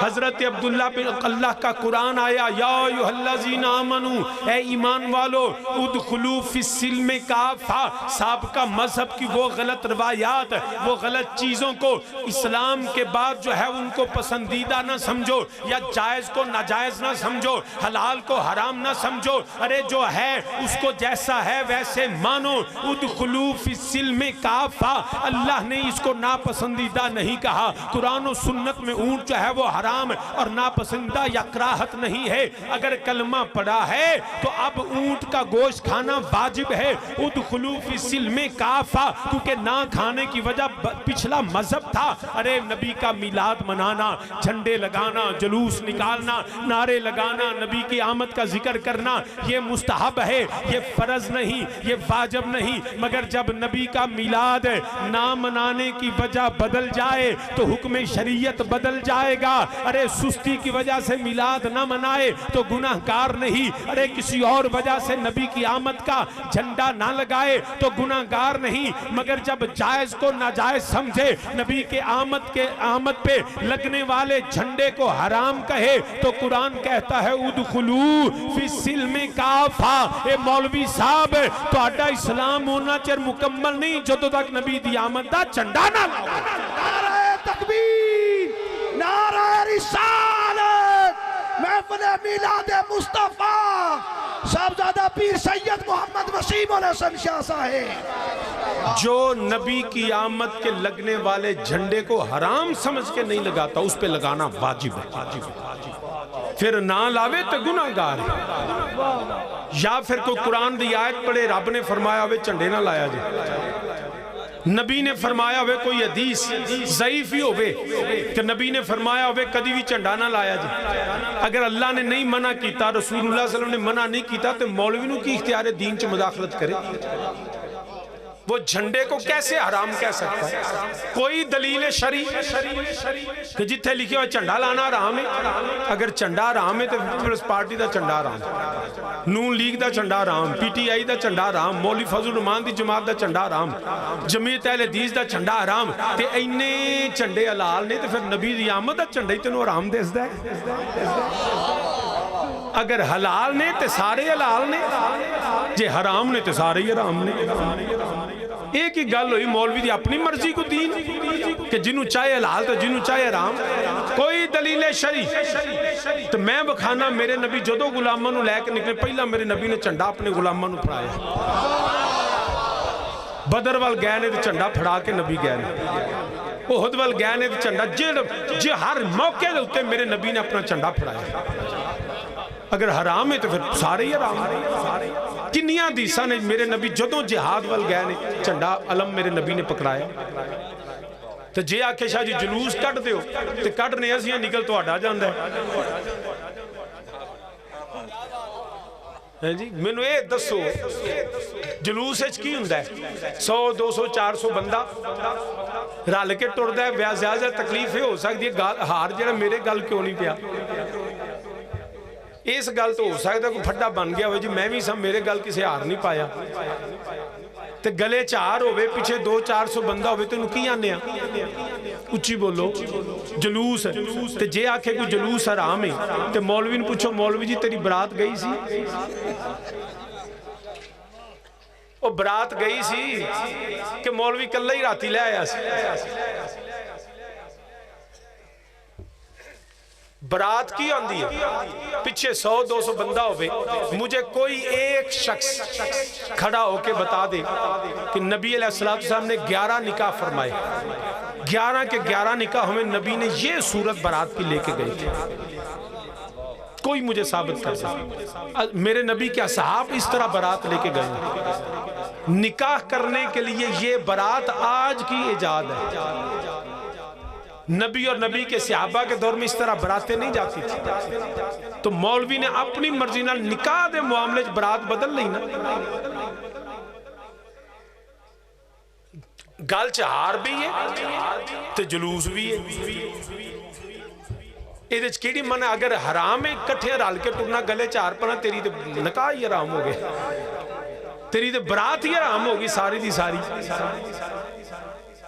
حضرت عبداللہ بن اللہ کا قرآن آیا, یا ایھا الذین آمنو, اے ایمان والو, ادخلوا فی السلم کافہ. سابقہ مذہب کی وہ غلط روایات, وہ غلط چیزوں کو اسلام کے بعد جو ہے ان کو پسندیدہ نہ سمجھو, یا جائز کو ناجائز نہ سمجھو, حلال کو حرام نہ سمجھو. ارے جو ہے اس کو جیسا ہے ویسے مانو. ادخلوا فی السلم کافہ, اللہ نے اس کو ناپسندیدہ نہیں کہا. قرآن و سنت میں اونٹ جو ہے وہ حرام اور ناپسندیدہ یا کراہت نہیں ہے. اگر کلمہ پڑھا ہے تو اب اونٹ کا گوشت کھانا واجب ہے. ادخلوا فی السلم کافہ, کیونکہ نہ کھانے کی وجہ پچھلا مذہب تھا. ارے نبی کا میلاد منانا, جھنڈے لگانا, جلوس نکالنا, نعرے لگانا, نبی کی آمد کا ذکر کرنا, یہ مستحب ہے, یہ فرض نہیں, یہ واجب نہیں. مگر جب نبی کا میلاد نہ منانے کی وجہ بدل جائے تو حکم شریعت بدل جائے گا. ارے سستی کی وجہ سے میلاد نہ منائے تو گناہ گار نہیں. ارے کسی اور وجہ سے نبی کی آمد کا جھنڈا نہ لگائے تو گناہ گار نہیں. مگر جب جائز کو ناجائز سمجھے, نبی کے آمد پہ لگنے والے جھنڈے کو حرام کہے, تو قرآن کہتا ہے ادخلوا فی السلم کافہ. اے مولوی صاحب, تو اڈا اسلام ہونا چر مکمل نہیں جدو تک نبی دی آمد دا جھنڈا نہ لاؤ. نعرہ تکبیر, نعرہ رسالت, محفل میلاد مصطفیٰ صاحبزادہ پیر سید محمد وسیم الحسن شاہ صاحب. جو نبی کی آمد کے لگنے والے جھنڈے کو حرام سمجھ کے نہیں لگاتا, اس پہ لگانا واجب ہے. پھر نہ لاوے تو گناہ گار ہے. یا پھر کوئی قرآن دی آیت پڑھے, رب نے فرمایا ہوئے جھنڈے نہ لایا جائے, نبی نے فرمایا ہوئے کوئی حدیث ضعیف ہی ہوئے کہ نبی نے فرمایا ہوئے کدی بھی جھنڈا نہ لایا جائے. اگر اللہ نے نہیں منع کیتا, رسول اللہ صلی اللہ علیہ وسلم نے منع نہیں کیتا, تو مولوی نو کی اختیار دین چ مداخلت کرے. وہ جھنڈے کو کیسے حرام کہہ سکتا ہے؟ کوئی دلیل شرعی کہ جتھے لکھے ہوئے جھنڈا لانا حرام ہے. اگر جھنڈا حرام ہے تو پیپلز پارٹی دا جھنڈا حرام, نون لیگ دا جھنڈا حرام, پی ٹی آئی دا جھنڈا حرام, مولوی فضل الرحمان دی جماعت دا جھنڈا حرام, جمعیت اہل حدیث دا جھنڈا حرام. تے اینے جھنڈے حلال نے, تو پھر نبی دی آمد دا جھنڈا ہی تینوں حرام دسدا ہے. اگر حلال نے تو سارے حلال نے, جے حرام نے تو سارے ہی حرام نے. ایک ہی گل ہوئی, مولوی دی اپنی مرضی کو دین کہ جنہوں چاہے حلال تو جنہوں چاہے حرام. کوئی دلیل شرعی تو میں بکھانا, میرے نبی جدو غلاماں نو لے کے نکلے, پہلا میرے نبی نے جھنڈا اپنے غلاماں نو پھڑایا. بدر وال گئے نے تو جھنڈا پھڑا کے نبی گئے نے, احد وال گئے نے تو جھنڈا, جے ہر موقع دے اوتے میرے نبی نے اپنا جھنڈا پھڑایا. اگر حرام ہے تو پھر سارے ہی حرام ہیں. کنیاں حدیثاں نے میرے نبی جدوں جہاد وال گئے نے جھنڈا علم میرے نبی نے پکڑایا. تو جے آکھے شاہ جی جلوس کٹ دیو تو کٹنے اسیاں نکل تو اڈا جاندا ہے جی. میں نو اے دسو جلوس اچ کی ہوندا ہے؟ 100 200 400 بندہ رل کے ٹردا ہے. بیا زیادہ تکلیف ہو سکتی ہے, ہار جڑا میرے گل کیوں نہیں پیا. اس گل تو ہو سکتا ہے کوئی پھڈا بن گیا ہوئے جی میں بھی سب میرے گل کسی ہار نہیں پایا. تے گلے چار ہوئے پیچھے 200-400 بندہ ہوئے تو انہوں کی آنے ہیں اچھی بولو جلوس ہے. تے جے آکھے کوئی جلوس حرام ہے تے مولوی نے پوچھو مولوی جی تیری برات گئی سی؟ وہ برات گئی سی کہ مولوی کلہ ہی راتی لے آیا سی. برات کی آندی ہے پیچھے 100-200 بندہ ہوئے, مجھے کوئی ایک شخص کھڑا ہو کے بتا دے کہ نبی علیہ السلام نے 11 نکاح فرمائے, 11 کے 11 نکاح ہمیں نبی نے یہ صورت برات کی لے کے گئی تھی. کوئی مجھے ثابت کر سکتا؟ میرے نبی کے اصحاب اس طرح برات لے کے گئے. نکاح کرنے کے لیے یہ برات آج کی ایجاد ہے. نبی اور نبی کے صحابہ کے دور میں اس طرح براتیں نہیں جاتی تھی. تو مولوی نے اپنی مرضی نال نکاح دے معاملے برات بدل لی نا. گل چہار بھی ہے تو جلوس بھی ہے. یہ کیڑی من اگر حرام ہے کٹھے رل کے ٹرنا گلے چار پنا, تیری تو نکاح ہی حرام ہو گئے, تیری تو برات ہی حرام ہوگی ساری دی ساری.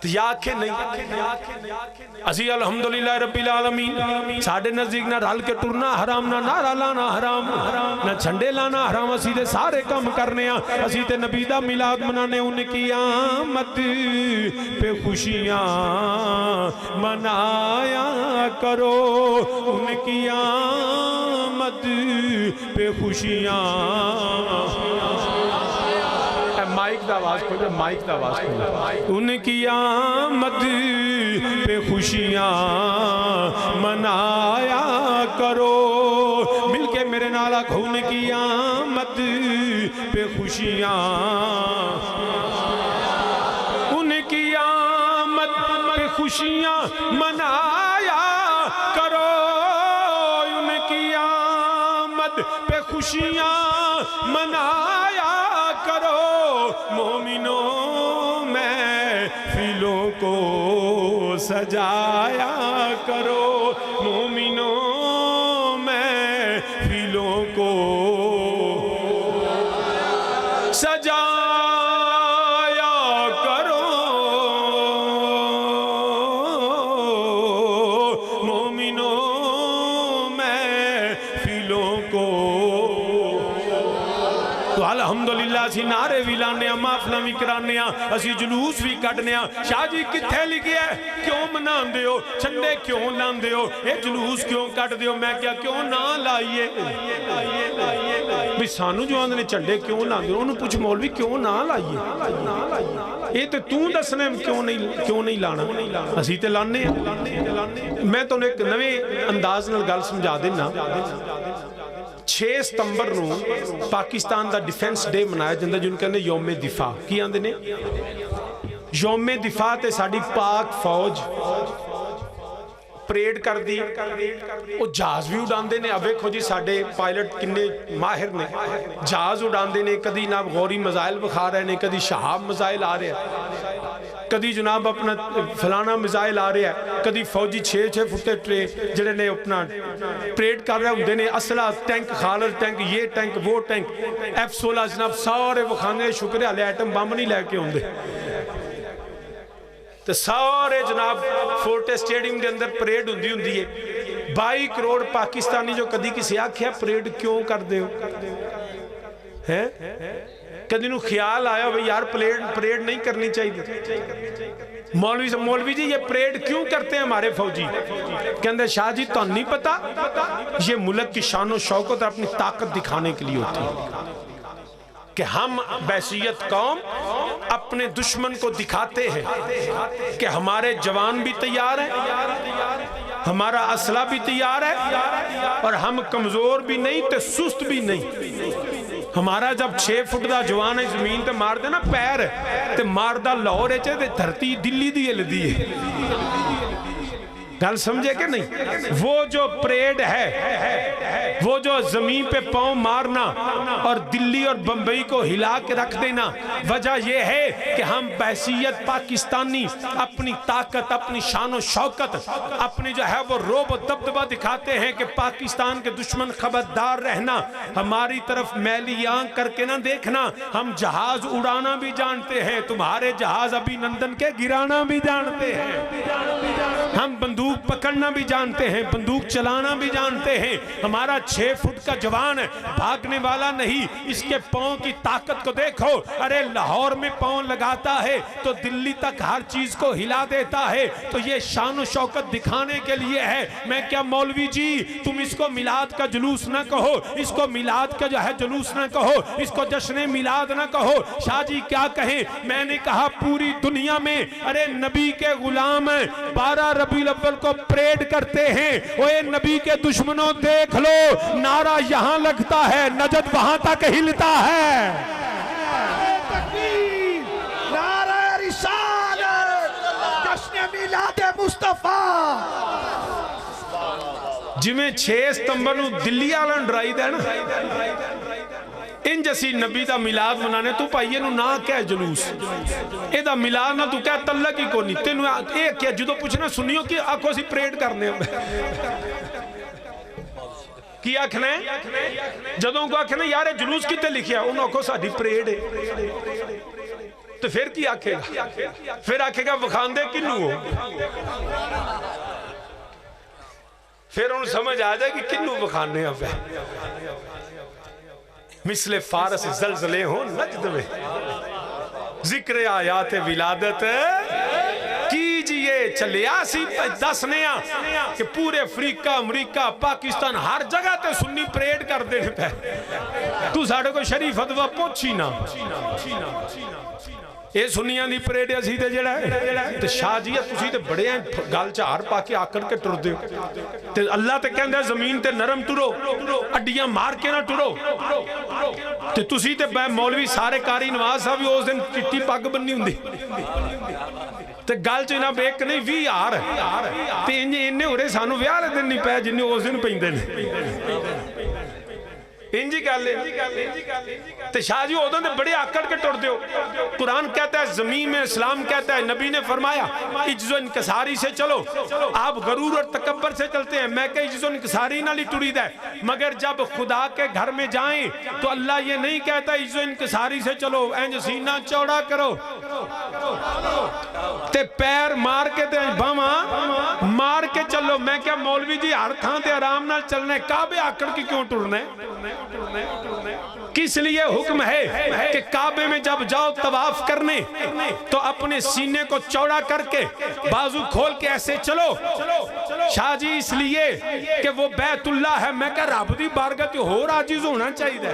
تو یا آکھے نہیں, اسی الحمدللہ رب العالمین ساڑھے نزدیک نہ رل کے ٹرنا حرام, نہ نعرہ لانا حرام, نہ چھنڈے لانا حرام. اسی دے سارے کام کرنے ہیں, اسی تے نبی دا میلاد منانے, ان کی آمد پہ خوشیاں منایا کرو, ان کی آمد پہ خوشیاں. مائک دا آواز کھولے, مائک دا آواز کھولے. ان کی آمد پہ خوشیاں منایا کرو, مل کے میرے نالا کھو. ان کی آمد پہ خوشیاں, ان کی آمد پہ خوشیاں منایا کرو, ان کی آمد پہ خوشیاں منایا کرو. مومنوں محفلوں کو سجایا کرو, مومنوں محفلوں کو سجایا کرو, مومنوں محفلوں کو. تو الحمدللہ اسی نعرے بھی لانے ہیں, محفلاں بھی کرانے ہیں, اسی جلوس بھی کٹنے ہیں. شاہ جی کتھے لکھیا ہے, کیوں منان دے ہو, چھنڈے کیوں لان دے ہو, یہ جلوس کیوں کٹ دے ہو؟ میں کیا کیوں نہ لائیے بھی سانو جو آندھنے چھنڈے کیوں لان دے ہو, انہوں پوچھ مولوی کیوں نہ لائیے, یہ تو دسنے کیوں نہیں لانا, اسی تے لانے ہیں. میں تو ایک نوے انداز نال گل سمجھا دینا. 6 ستمبر نو پاکستان دا ڈیفنس ڈے منایا جاندہ, جن کہنے یوم دفاع کی آندے نے. یوم دفاع تے ساڑی پاک فوج پریڈ کر دی, وہ جہاز بھی اڑاندے نے. اب ایک ہو جی ساڑے پائلٹ کنے ماہر نے, جہاز اڑاندے نے, کدی ناب غوری مزائل بخا رہے نے, کدی شہاب مزائل آ رہے ہیں, کدی جناب اپنا فلانا مزائل آ رہے ہیں, کدی فوجی 6 فٹے ٹرے جڑے نے اپنا پریڈ کر رہے ہوندے نے. اسلحہ ٹینک, خالر ٹینک, یہ ٹینک, وہ ٹینک, F-16 جناب سارے وکھانے شکر ہے ایٹم بم نہیں لے کے ہوندے. تو سارے جناب فورٹے سٹیڈیم دے اندر پریڈ ہوندی ہے. 22 کروڑ پاکستانی جو کدی کسی آکھیا پریڈ کیوں کر دے ہو, کدی نو خیال آیا بھئی یار پریڈ نہیں کرنی چاہیے. مولوی جی یہ پریڈ کیوں کرتے ہیں ہمارے فوجی؟ کہندے شاہ جی تو نہیں پتا, یہ ملک کی شان و شوکت اپنی طاقت دکھانے کے لیے ہوتی ہے کہ ہم بحثیت قوم اپنے دشمن کو دکھاتے ہیں کہ ہمارے جوان بھی تیار ہیں, ہمارا اسلحہ بھی تیار ہے, اور ہم کمزور بھی نہیں تے سست بھی نہیں. ہمارا جب 6 فٹ دا جوان ہے زمین تے مار دے نا پیر ہے تے مار دا لاہور ہے تے دھرتی دلی دی ہلدی ہے. گل سمجھے کہ نہیں؟ وہ جو پریڈ ہے, وہ جو زمین پہ پاؤں مارنا اور دلی اور بمبئی کو ہلا کے رکھ دینا, وجہ یہ ہے کہ ہم بحثیت پاکستانی اپنی طاقت, اپنی شان و شوکت, اپنی جو ہے وہ روب و دبدبہ دکھاتے ہیں کہ پاکستان کے دشمن خبردار رہنا, ہماری طرف میلی آنکھ کر کے نہ دیکھنا. ہم جہاز اڑانا بھی جانتے ہیں, تمہارے جہاز ابھی نندن کے گرانا بھی جانتے ہیں. ہم بندوق پکڑنا بھی جانتے ہیں، بندوق چلانا بھی جانتے ہیں، ہمارا 6 فٹ کا جوان ہے، بھاگنے والا نہیں، اس کے پاؤں کی طاقت کو دیکھو، ارے لاہور میں پاؤں لگاتا ہے تو دلی تک ہر چیز کو ہلا دیتا ہے، تو یہ شان و شوکت دکھانے کے لیے ہے۔ میں کیا مولوی جی تم اس کو میلاد کا جلوس نہ کہو، اس کو میلاد کا جو ہے جلوس نہ کہو، اس کو جشن میلاد نہ کہو، شاہ جی کیا کہیں؟ میں نے کہا پوری دنیا میں ارے نبی کے غلام 12 ربیع الاول کو پریڈ کرتے ہیں، اوے نبی کے دشمنوں دیکھ لو، نعرہ یہاں لگتا ہے، نجد وہاں تک ہلتا ہے۔ نعرہ رسالت، جشن میلاد مصطفیٰ۔ جی میں 6 ستمبر نو دلی آلن ڈرائی دے نا، ان جیسی نبی دا میلاد منانے تو پائیے نو نہ کہہ جلوس، اے دا میلاد نہ تو کہہ تلہ کی کو نہیں، تینو ایک کیا جدو پوچھنا سنیوں کی آنکھوں سی پریڈ کرنے کی آنکھنے جدوں کو آنکھنے یار جلوس کی تے لکھیا ان آنکھوں ساڑھی پریڈ ہے، تو پھر کی آنکھے گا؟ پھر آنکھے گا وکھاندے کنو ہو؟ پھر انہوں سمجھ آ جائے کہ کنو وکھانے اب ہے۔ مثل فارس زلزلے ہوں نجد میں، ذکر آیات ولادت کیجئے، چلے آسی 10 نیا کہ پورے افریقہ، امریکہ، پاکستان ہر جگہ تے سنی پریڈ کر دینے پہ، تو ساڑھے کو شریف ادوہ پوچھی نا، اے سنیاں دی پریڈ اسی تے جڑا ہے تے شاہ جی تسی تے بڑے ہیں گل چار پا کے آکڑ کے ٹر دیو تے اللہ تے کہندے زمین تے نرم ٹرو، اڈیاں مار کے نہ ٹرو، تے تسی تے مولوی سارے کاری نواز صاحب اس دن چٹی پگ بننی ہوندی تے گل چ جناب ایک نہیں 20 یار تے انہیں ہورے سانو ویاہ دے دن نہیں پے جنہیں اس دن پیندے نے انجی کر لے تے شاہ جی اوہ دے بڑے آکڑ کے ٹوڑ دیو۔ قرآن کہتا ہے زمین میں، اسلام کہتا ہے، نبی نے فرمایا عجز و انکساری سے چلو، آپ غرور اور تکبر سے چلتے ہیں، میں کہ عجز و انکساری نہ لی ٹوڑی دے، مگر جب خدا کے گھر میں جائیں تو اللہ یہ نہیں کہتا عجز و انکساری سے چلو، اینج سینہ چوڑا کرو تے پیر مار کے تے بھاما مار کے چلو۔ میں کیا مولوی جی ہر تھان تے آرام نہ چلنے، کعبے آکڑ کی کیوں ٹرنے؟ کس لیے حکم ہے کہ کعبے میں جب جاؤ طواف کرنے تو اپنے سینے کو چوڑا کر کے بازو کھول کے ایسے چلو؟ شاہ جی اس لیے کہ وہ بیت اللہ ہے، میں کہا رب دی بارگاہ تے ہور عاجز ہونا چاہیے،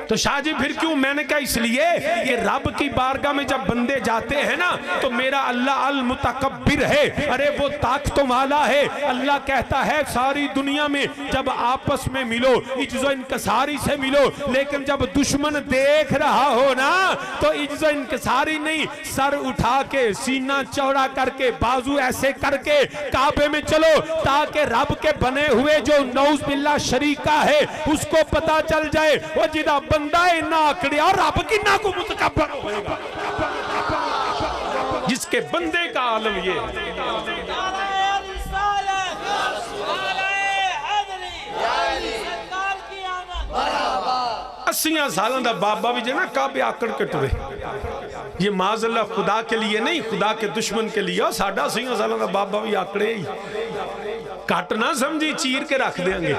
تو شاہ جی پھر کیوں؟ میں نے کہا اس لیے کہ رب کی بارگاہ میں جب بندے جاتے ہیں نا تو میرا اللہ المتکبر ہے، ارے وہ طاقتوں والا ہے، اللہ کہتا ہے ساری دنیا میں جب آپس میں ملو عجز و انکساری سے ملو، لیکن جب دشمن دیکھ رہا ہو نا تو عجز و انکساری نہیں، سر اٹھا کے سینہ چوڑا کر کے بازو ایسے کر کے کعبے میں چلو، تاکہ رب کے بنے ہوئے جو نعوذ باللہ شریکہ ہے اس کو پتا چل جائے وہ جدہ بندہ نہ آکڑے اور رب کی نہ کو متکبر ہوئے گا، جس کے بندے کا عالم یہ ہے۔ 80 سالوں دا بابا بھی جو نا کعبے آکڑ کے ٹرے، یہ معاذ اللہ خدا کے لیے نہیں، خدا کے دشمن کے لیے، اور 80 سالوں دا بابا بھی آکڑے ہی کٹ نہ سمجھی چیر کے رکھ دیں گے۔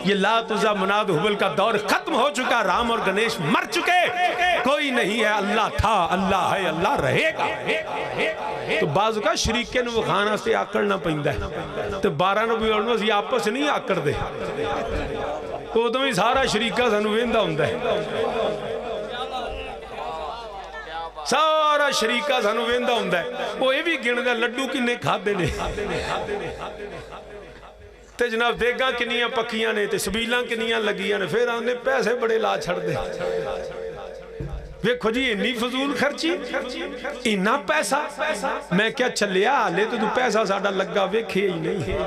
یہ لات عزا مناد حبل کا دور ختم ہو چکا، رام اور گنیش مر چکے، کوئی نہیں ہے، اللہ تھا، اللہ ہے، اللہ رہے گا۔ تو بعض کا شریکے نو خانہ سے آکڑنا پہندہ ہے، تو 12 ربیع الاول یہ آپس نہیں آکڑ دے، تو ہی سارا شریکہ سانو ویندہ ہوندہ ہے، سارا شریکہ سانو ویندہ ہوندہ ہے، وہ یہ بھی گن دے لڈو کنے کھا دے نے، تے جناب دیگاں کنیاں پکیاں نے، تے سبیلاں کنیاں لگیاں نے، پھر آنے پیسے بڑے لا چھڑ دے۔ ویکھو جی انی فضول خرچی، اینا پیسہ، میں کیا چلیا لے تو پیسہ ساڑھا لگا ویکھے ہی نہیں،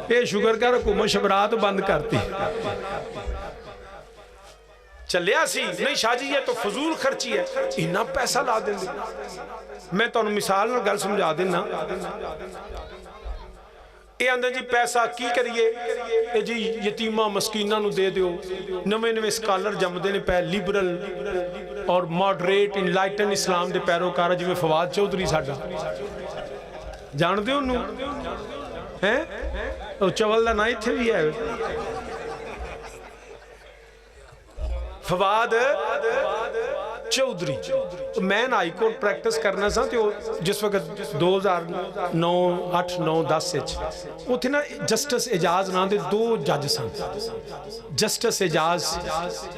اے شکر کر حکومت شبرات بند کرتی، چلیا سی نہیں شاہ جی یہ تو فضول خرچی ہے، اینا پیسہ لا دیں دے۔ میں تو انہوں مثال نہ گل سمجھا دینا، اے اندر جی پیسہ کی کریے، اے جی یتیمہ مسکینہ نو دے دیو، نوے سکالر جم دینے پہ لیبرل اور ماڈریٹ انلائٹن اسلام دے پیروکار جی میں فواد چودھری ساڑھا، ਜਾਣਦੇ ਹੋ ਉਹਨੂੰ ਹੈ? ਉਹ ਚਵਲ ਦਾ ਨਾਂ ਇੱਥੇ ਵੀ ਹੈ। ਫਵਾਦ ਚੌਧਰੀ। ਮੈਂ ਹਾਈ ਕੋਰਟ ਪ੍ਰੈਕਟਿਸ ਕਰਨਾ ਸਾਂ ਤੇ ਉਹ ਜਿਸ ਵਕਤ 2009 8 9 10 ਵਿੱਚ ਉੱਥੇ ਨਾ ਜਸਟਿਸ ਇਜਾਜ਼ ਨਾਂ ਦੇ 2 ਜੱਜ ਸਨ। ਜਸਟਿਸ ਇਜਾਜ਼,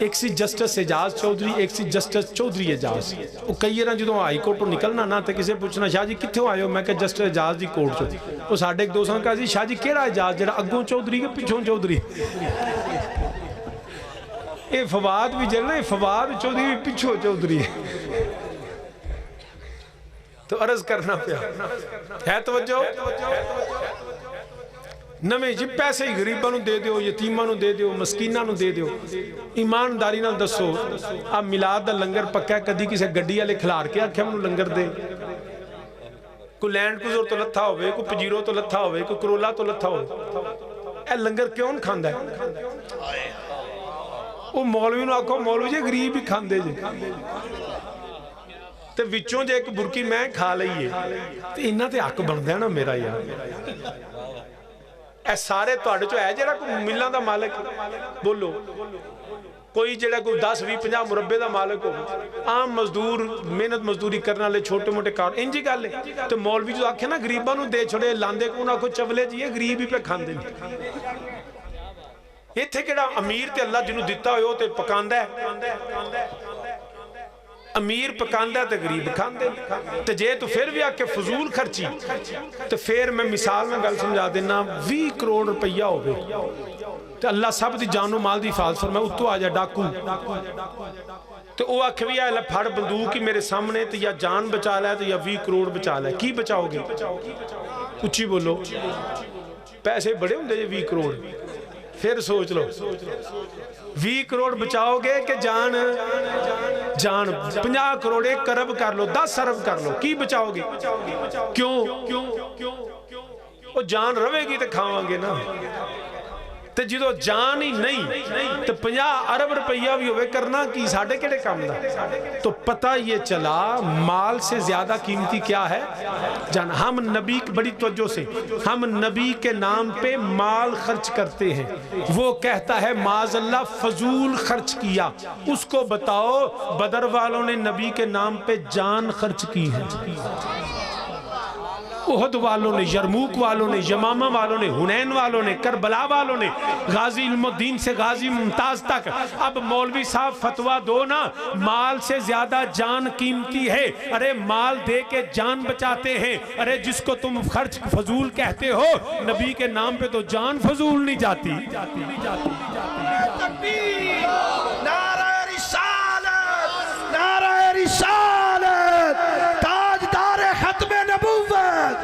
ਇੱਕ ਸੀ ਜਸਟਿਸ ਇਜਾਜ਼ ਚੌਧਰੀ, ਇੱਕ ਸੀ ਜਸਟਿਸ ਚੌਧਰੀ ਇਜਾਜ਼। ਉਹ ਕਈ ਵਾਰ ਜਦੋਂ ਹਾਈ ਕੋਰਟ ਤੋਂ ਨਿਕਲਣਾ ਨਾ ਤੇ ਕਿਸੇ ਪੁੱਛਣਾ ਸ਼ਾਹ ਜੀ ਕਿੱਥੋਂ ਆਏ ਹੋ, ਮੈਂ ਕਿਹਾ ਜਸਟਿਸ ਇਜਾਜ਼ ਦੀ ਕੋਰਟ ਚੋਂ। ਉਹ ਸਾਡੇ ਇੱਕ ਦੋਸਤ ਨੇ ਕਿਹਾ ਜੀ ਸ਼ਾਹ ਜੀ ਕਿਹੜਾ ਇਜਾਜ਼, ਜਿਹੜਾ ਅੱਗੋਂ ਚੌਧਰੀ ਕਿ ਪਿੱਛੋਂ ਚੌਧਰੀ? ਇਹ ਫਵਾਦ ਵੀ ਜਿਹੜਾ ਫਵਾਦ ਚੌਧਰੀ بھی ਪਿੱਛੋਂ ਚੌਧਰੀ ہے۔ تو عرض کرنا پیا ہے توجہ نویں جی پیسے ہی غریباں نو دے دیو، یتیماں نو دے دیو، مسکیناں نو دے دیو۔ ایمانداری نال دسو اب میلاد دا لنگر پکا کدی کسے گڈی والے کھلار کے آکھیا مینوں لنگر دے؟ کوئی لینڈ کروزر تو لتھا ہوئے، کوئی پجیرو تو لتھا ہوئے، کوئی کرولا تو لتھا ہوئے، اے لنگر کیوں کھاندا ہے؟ وہ مولوی نو آکھو مولوی جی غریب ہی کھاندے جی تے وچوں جے ایک برکی میں کھا لئیے تے انہاں تے حق بندا ہے نا میرا یار۔ اے سارے تواڈے چوں ہے جڑا کوئی ملاں دا مالک؟ بولو کوئی جڑا کوئی 10 20 50 مربے دا مالک ہو، عام مزدور محنت مزدوری کرنے والے چھوٹے موٹے کار انجی گل ہے۔ تے مولوی جو آکھے نا غریباں نو دے چھڑے لاندے کو انہاں کو چولے جی غریب ہی پہ کھاندے نہیں۔ یہ تھے کہڑا امیر تے اللہ جنہوں دیتا ہوئے ہو تے پکاندہ ہے، امیر پکاندہ ہے تے غریب کھاندے تے جے تو پھر بھی آکے فضول خرچی تو پھر میں مثال میں گل سمجھا دینا 20 کروڑ روپیہ ہو گئے تے اللہ سب دی جان و مال دی حفاظت فرمائے اتو آجا ڈاکو تو وہ آکھوی ہے پھڑ بندوق ہی میرے سامنے تے یا جان بچا لے تے یا 20 کروڑ بچا لے، کی بچاؤ گے؟ اچھی بولو پیسے بڑے ہوں دے 20 کروڑ، پھر سوچ لو 20 کروڑ بچاؤ گے کہ جان 50 کروڑ 1 ارب کر لو 10 ارب کر لو، کی بچاؤ گے؟ کیوں؟ وہ جان روے گی تو کھاواں گے نا تے جدو جان ہی نہیں تو 50 ارب روپیہ بھی ہوئے کرنا کی ساڑھے کیڑے کام دا؟ تو پتہ یہ چلا مال سے زیادہ قیمتی کیا ہے جان۔ ہم نبی بڑی توجہ سے ہم نبی کے نام پہ مال خرچ کرتے ہیں، وہ کہتا ہے معاذ اللہ فضول خرچ کیا، اس کو بتاؤ بدر والوں نے نبی کے نام پہ جان خرچ کی ہے، احد والوں نے، یرموک والوں نے، یمامہ والوں نے، حنین والوں نے، کربلا والوں نے، غازی علم الدین سے غازی ممتاز تک۔ اب مولوی صاحب فتویٰ دو نا مال سے زیادہ جان قیمتی ہے، ارے مال دے کے جان بچاتے ہیں، ارے جس کو تم خرچ فضول کہتے ہو نبی کے نام پہ تو جان فضول نہیں جاتی۔ نعرہ رسالت، نعرہ رسالت، تاجدار ختم نبوت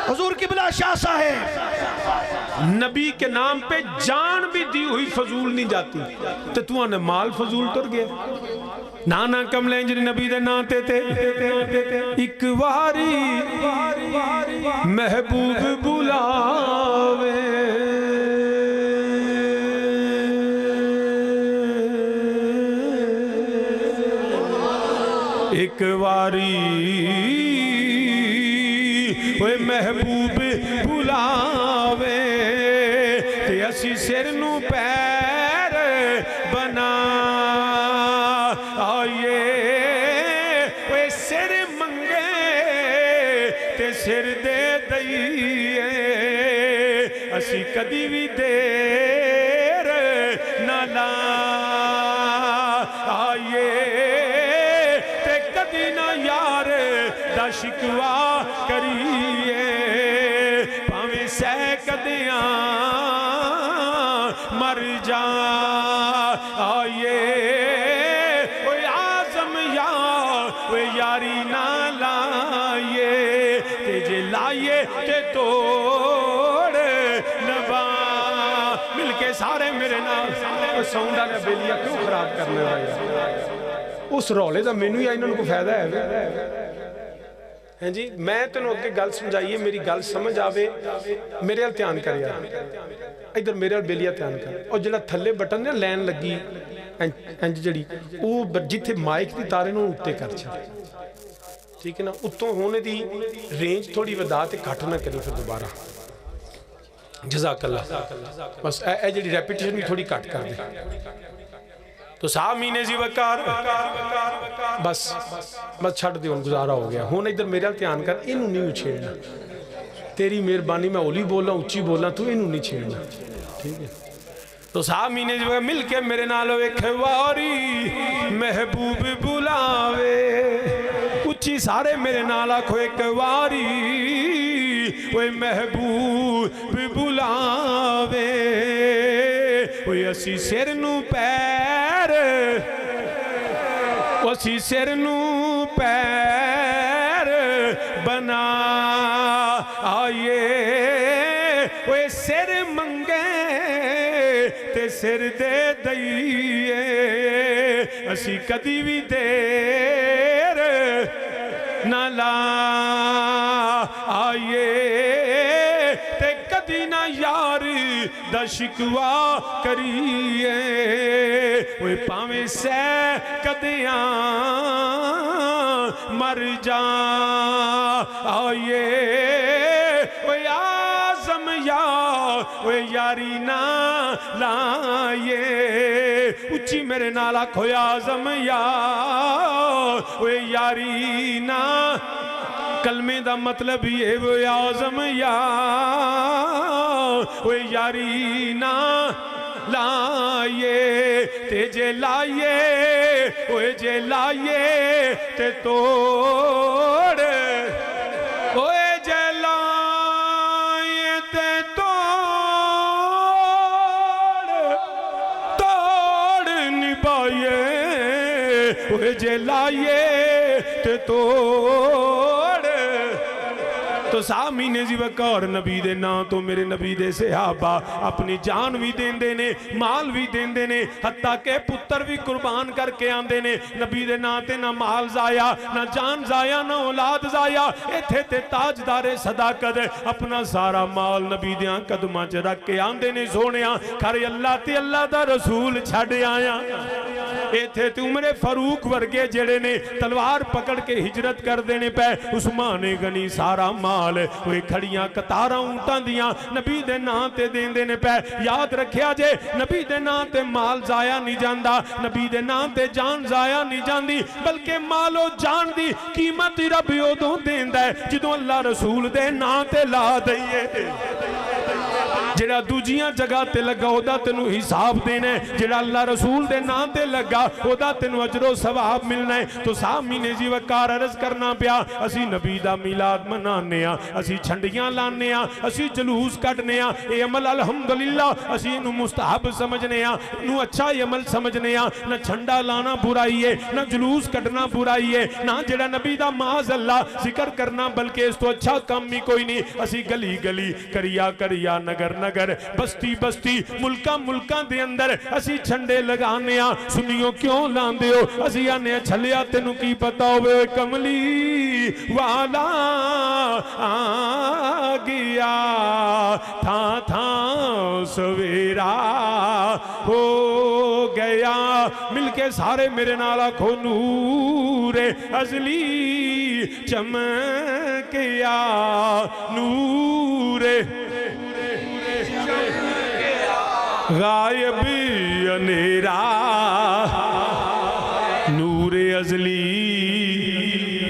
حضور قبلہ شاہ صاحب، نبی کے نام پہ جان بھی دی ہوئی فضول نہیں جاتی، تو تو نے مال فضول تر گیا۔ نانا کملیں جن نبی دے ناتے تھے ایک واری محبوب بلاوے، ایک واری وہ محبوب بلاوے تے اسی سر نو پیر بنا آئیے، وہ سر منگے تے سر دے دئیے، اسی کدی بھی دیر نہ لا آئیے تے کدی نہ یار دا شکوا کریے، پاویں سینکڑیاں مر جا آئیے، اوے آزم یا اوے یاری نہ لائیے، تے جے لائیے تے توڑ نبا مل کے سارے میرے نام سونڈا نے بیلیا کیوں خراب کرنے آیا؟ اس رولے دا مینو یا انہوں کو فائدہ ہے جی۔ میں تینوں اگے گل سمجھائیے، میری گل سمجھ آوے، میرے ال دھیان کر یار، ادھر میرے ال بیلیا دھیان کر، اور جڑا تھلے بٹن نے لین لگی انج جڑی وہ جتھے مائک دی تارے نوں اٹھتے کر چھا، ٹھیک ہے نا, اتوں ہونے دی رینج تھوڑی ودا تے کٹ نہ کری پھر دوبارہ. جزاک اللہ. بس اے جڑی ریپیٹیشن بھی تھوڑی کٹ کر دے. تو صاحب مینے زی وقار بس چھڑ دے, ان گزارا ہو گیا. ہون ادھر میرا دھیان کر, انہوں نہیں چھیڑنا. تیری مہربانی, میں اولی بولا اچھی بولا, تو انہوں نہیں چھیڑنا. ٹھیک ہے. تو صاحب مینے جو مل کے میرے نالو ایک واری محبوب بلاوے, اچھی سارے میرے نالا کو ایک واری وہ محبوب بلاوے. وہ اسی سر نو پیر, اسی سر نو پیر بنا آئیے. وہ سر منگے تے سر دے دئیے, اسی کدی بھی دیر نہ لا آئیے, تے کدی نہ یار دا شکوا کریے. وہ پاویں سے کدیاں مر جا آئیے. وہ آزم یا وہ یاری نہ لائیے. اچھی میرے نالا کھوئے آزم یا وہ یاری نہ. کلمے دا مطلب یہ وہ آزم یا وہ یاری نہ لائیے. تے جے لائیے وہ جے لائیے تے توڑ, وہ جے لائیے تے توڑ نبھائیے. وہ جے لائیے تے توڑ. تو سامین زی وقار نبی دے نا تو میرے نبی دے صحابہ اپنی جان بھی دین دینے, مال بھی دین دینے, حتیٰ کہ پتر بھی قربان کر کے آن دینے. نبی دے نا تے نہ مال ضائع, نہ جان ضائع, نہ اولاد ضائع. ایتھے تے تاجدار صداقت اپنا سارا مال نبی دیاں قدمہ چ رکھ کے آن دینے. سونیاں کھارے اللہ تے اللہ دا رسول چھڑے آیا. ایتھے تے عمر فاروق ورگے جڑے نے تلوار پکڑ کے ہجرت کر دینے پہ. عثمان غنی سارا مال وہ کھڑیاں قطاراں اونٹاں دیاں نبی دے نا تے دین دینے پہ. یاد رکھیا جے, نبی دے نا تے مال ضائع نہیں جاندا, نبی دے نا تے جان ضائع نہیں جاندی, بلکہ مال و جان دی قیمت رب ادوں دیندا ہے جدوں اللہ رسول دے نا تے لا دئیے. جڑا دوجیاں جگہ تے لگا او دا تینو حساب دینا ہے, جڑا اللہ رسول دے نا تے لگا او دا تینو اجر و ثواب ملنا ہے. تو سامنے جی وقار عرض کرنا پیا, اسی نبی دا میلاد منانے ہاں, اسی چھنڈیاں لانے ہاں, اسی جلوس کٹنے ہاں. اے عمل الحمدللہ اسی انو مستحب سمجھنے ہاں, انو اچھا عمل سمجھنے ہاں. نہ چھنڈا لانا برائی ہے, نہ جلوس کٹنا برائی ہے, نہ جڑا نبی دا معاذ اللہ ذکر کرنا, بلکہ اس تو اچھا کام بھی کوئی نہیں. اسی گلی گلی کریا کریا نگر نگر بستی بستی ملکاں دے اندر اسی چھنڈے لگانے ہاں. سنیو کیوں لاندے ہو؟ اسی آنے چھلیا تینو کی پتا ہوئے کملی والا آ گیا, تھا تھا سویرا ہو گیا. مل کے سارے میرے نالا کھو نور ازلی چمکیا, نور غائب اندھیرا, نور ازلی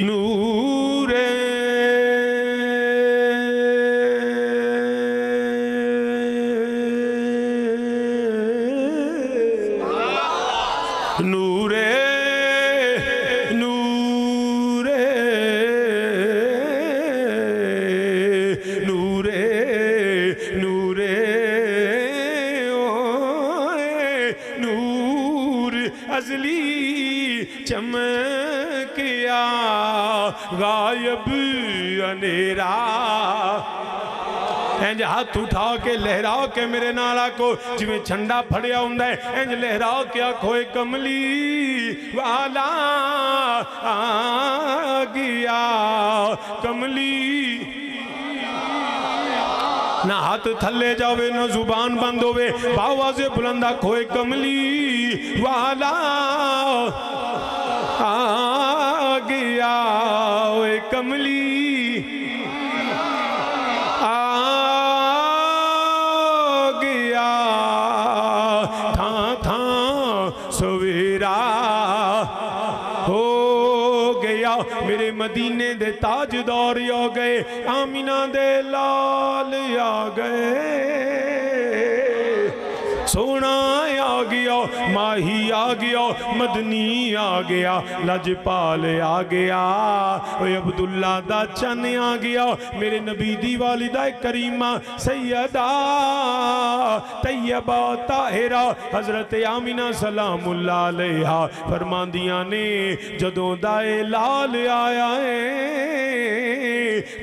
نور نور نور نور نور نور ازلی چمکیا, غائب اندھیرا. انج ہاتھ اٹھا کے لہرا کے میرے نالا کو جویں چھنڈا پھڑیا ہوندا ہے, انج لہرا کے آکھوئے کملی والا آ گیا. کملی نہ ہاتھ تھلے جاوے نہ زبان بند ہوئے, باواز بلندہ کھوئے کملی والا آ گیا. سویرا ہو گیا میرے مدینے دے تاجدار آ گئے آمینہ دے لال آ گئے سونا آ گیا ماہی آ گیا مدنی آ گیا لجپال آ گیا اوے عبداللہ دا چن آ گیا میرے نبی دی والدہ کریمہ سیدہ طیبہ طاہرہ حضرت آمینہ سلام اللہ علیہا فرماندیاں نے جدوں دائے لال آیا ہے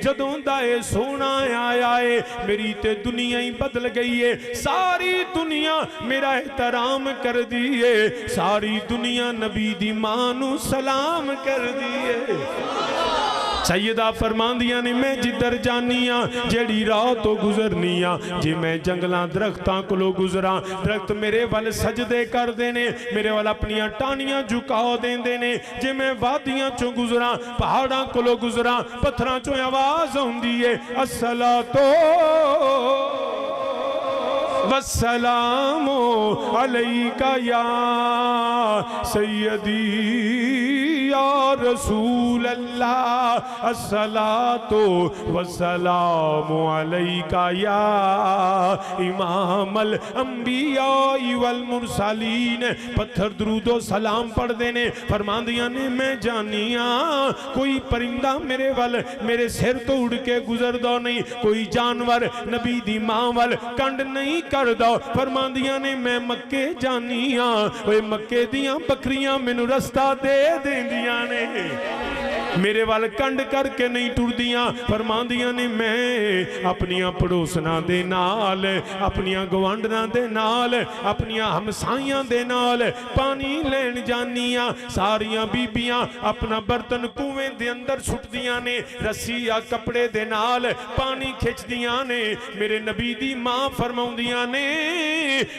جدوں دائے سونا آیا ہے میری تے دنیا ہی بدل گئی ہے ساری دنیا میرا احترام کر دیئے ساری دنیا نبی دی مانو سلام کر دیئے سیدہ فرماندیاں نے میں جدر جانیاں جیڑی راہ تو گزرنیاں جی میں جنگلاں درختاں کلو گزراں درخت میرے وال سجدے کر دینے میرے وال اپنیاں ٹانیاں جھکا دین دینے جی میں وادیاں چو گزراں پہاڑاں کلو گزراں پتھراں چو آواز ہوں دیئے الصلاۃ والسلام علیکہ یا سیدی یا رسول اللہ الصلاۃ والسلام علیکہ یا امام الانبیاء والمرسلین پتھر درود و سلام پڑھ دینے فرماندیاں نے میں جانیاں کوئی پرندہ میرے وال میرے سر تو اڑ کے گزر دو نہیں کوئی جانور نبی دی ماں وال کنڈ نہیں کر دو فرماندیاں نے میں مکے جانیاں وہ مکے دیاں بکریاں مینوں رستہ دے دیندیاں نے میرے وال کنڈ کر کے نہیں ٹر دیاں فرماندیاں نے میں اپنیاں پڑوسنا دے نال اپنیاں گوانڈنا دے نال اپنیاں ہمسائیاں دے نال پانی لین جانیاں ساریاں بیبیاں اپنا برتن کنویں دے اندر سٹ دیاں نے رسی یا کپڑے دے نال پانی کھچ دیاں نے میرے نبی دی ماں فرماؤندیاں نے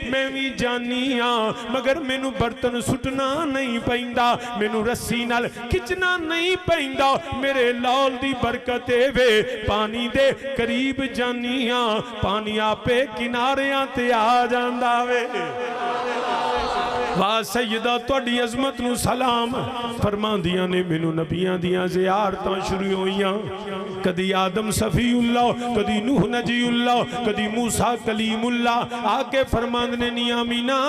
میں بھی جانیاں مگر مینوں برتن سٹنا نہیں پیندا مینوں رسی نال کھچنا نہیں پیندا میرے لال دی برکتے وے پانی دے قریب جانیاں پانی آپے کناریاں تے آ جاندا وے واہ سیدہ توڑی عظمت نو سلام فرماندیاں نے مینوں نبیاں دیاں زیارتاں شروع ہوئیاں کدی آدم صفی اللہ کدی نوح نجی اللہ کدی موسیٰ کلیم اللہ آکے فرماندنے نی آمینہ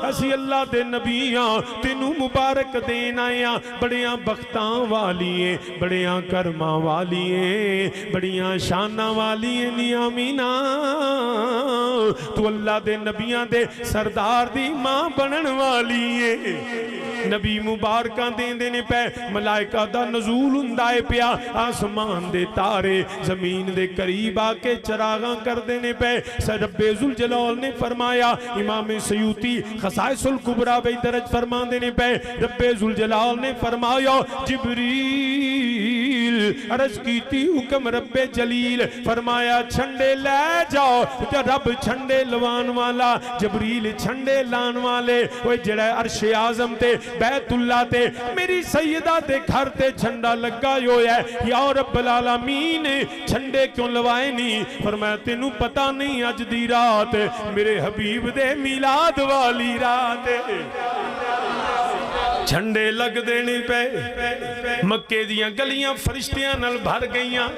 اسی اللہ دے نبیاں تینوں مبارک دین آیاں بڑیاں بختاں والیے بڑیاں کرماں والیے بڑیاں شاناں والیے نی آمینہ تو اللہ دے نبیاں دے سردار دی ماں بنن والیے نبی مبارکاں دین دینے پہ ملائکہ دا نزول ہندائے پیا آسمان دے تارے زمین دے قریب آکے چراغاں کر دینے پہ رب ذوالجلال نے فرمایا امام سیوطی خصائص الکبریٰ بے درج فرمان دینے پہ رب ذوالجلال نے فرمایا جبریل عرض کیتی حکم رب جلیل فرمایا چھنڈے لے جاؤ رب چھنڈے لوان والا جبریل چھنڈے لان والے وہ جڑے عرش اعظم تے بیت اللہ تے میری سیدہ تے گھر تے چھنڈا لگا ہویا ہے یا رب العالمین چھنڈے کیوں لوائے نہیں فرمایا تینوں پتہ نہیں اج دی رات میرے حبیب دے میلاد والی رات چھنڈے لگ دینے پہ مکے دیاں گلیاں فرشتیاں نل بھر گئیاں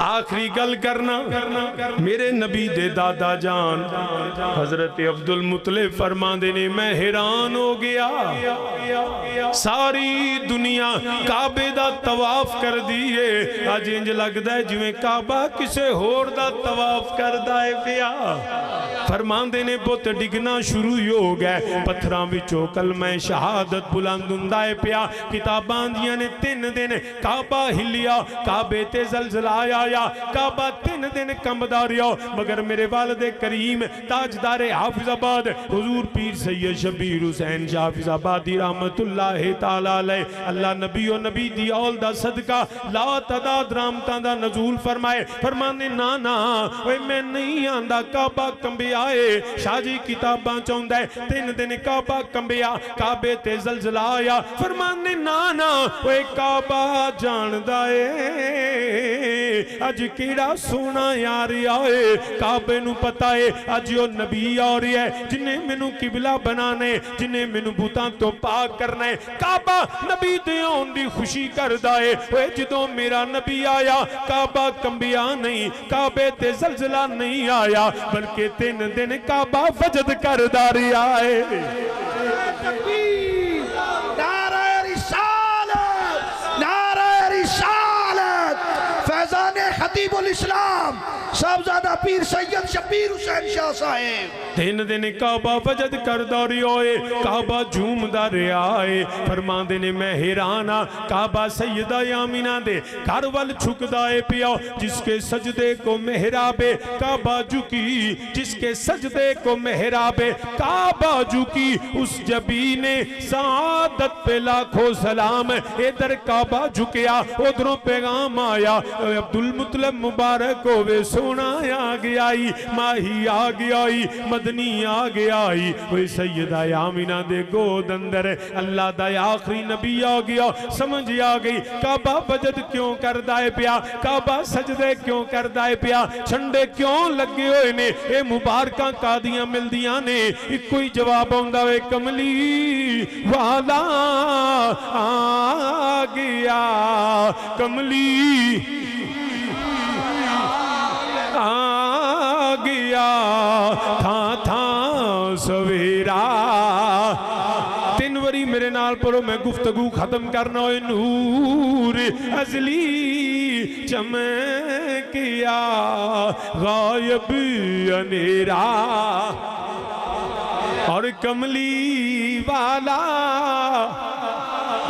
آخری گل کرنا میرے نبی دے دادا جان حضرت عبدالمطلب فرما دینے میں حیران ہو گیا ساری دنیا کعبے دا طواف کر دیئے آج انج لگ دائے جویں کعبہ کسے ہور دا طواف کر دائے پیا فرمان دینے بہت ڈگنا شروع ہو گئے پتھراں وچوں کلمہ شہادت بلند ہندائے پیا کتاباں دیاں نے 3 دن کعبہ ہلیا کعبے تے زلزلہ آیا کعبہ 3 دن کمبداریا مگر میرے والد کریم تاجدار حافظ آباد حضور پیر سید شبیر حسین شاہ حافظ آبادی رحمت اللہ تعالی علیہ اللہ نبی و نبی دی اول دا صدقہ لا تعداد رحمتاں دا نزول فرمائے فرمانے نا میں نہیں آندہ کعبہ کمبیا آئے شاہ جی کتاباں چاہتا ہے 3 دن کعبہ کمبیا کعبے تے زلزلہ آیا فرمانے نانا وہ کعبہ جاندہ ہے اج کیڑا سونا یاری آئے کعبے نو پتا ہے اج یہ نبی آری ہے جنہیں منو قبلہ بنانے جنہیں منو بوتاں تو پاک کرنے کعبہ نبی دیون دی خوشی کردہ ہے وہ جدوں میرا نبی آیا کعبہ کمبیا نہیں کعبے تے زلزلہ نہیں آیا بلکہ 3 دن کعبہ وجد کردہ رہا ہے تکبیر نعرہ رسالت نعرہ رسالت فیضان خطیب الاسلام صاحبزادہ پیر سید شبیر حسین شاہ صاحب 3 دن کعبہ وجد کردہ رہا ہے کعبہ جھوم دا رہا ہے فرمان دینے میں حیرانہ کعبہ سیدہ آمینہ دے کاروال چھک دائے پیا جس کے سجدے کو محراب کعبہ جھکی جس کے سجدے کو محراب کعبہ جھکی اس جبین سعادت پہ لاکھوں سلام ادھر کعبہ جھکیا ادھروں پیغام آیا عبدالمطلب مبارک ہوئے سونا آگے آئی ماہی آگے آئی مدنی آگے آئی وہی سیدہ آمینہ دے گود اندر اللہ دا آخری نبی آگیا سمجھ آگئی کعبہ وجد کیوں کردائے پیا کعبہ سجدے کیوں کردائے پیا چھنڈے کیوں لگے ہوئے نے اے مبارکاں قادیاں مل دیاں نے ایک کوئی جواب ہوندہ وے کملی والا آگیا کملی آگیا تھا سویرا 3 وری میرے نال پڑھو میں گفتگو ختم کرنا ہوئے نور ازلی چمکیا غائب انیرا اور کملی والا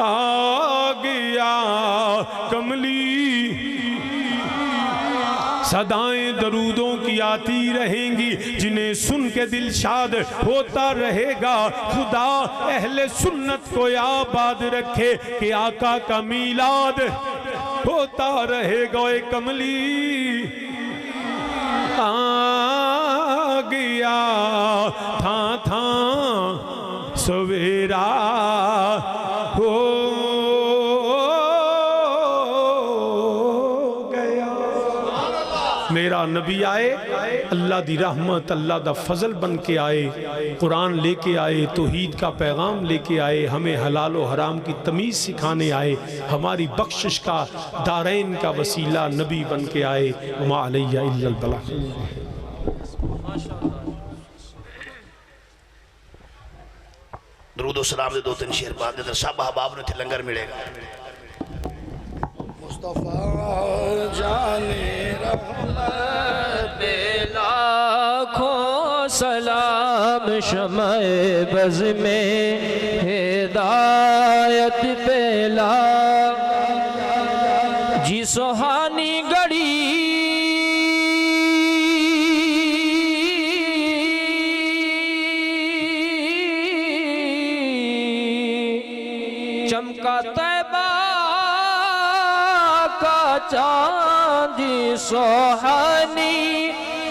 آگیا کملی صدائیں درودوں کی آتی رہیں گی جنہیں سن کے دل شاد ہوتا رہے گا خدا اہل سنت کو آباد رکھے کہ آقا کا میلاد ہوتا رہے گا اے کملی آگیا تھا سویرا ہو میرا نبی آئے اللہ دی رحمت اللہ دا فضل بن کے آئے قرآن لے کے آئے توحید کا پیغام لے کے آئے ہمیں حلال و حرام کی تمیز سکھانے آئے ہماری بخشش کا دارین کا وسیلہ نبی بن کے آئے وما علیہ الا البلاغ درود و سلام دے 2-3 شعر بعد دے سب احباب نے تھے لنگر ملے گا مصطفیٰ جانے رحمت لاکھوں سلام شمع بز میں ہدایت پہلا جی سوہانی گڑی چمکا طیبہ چاندی سوہانی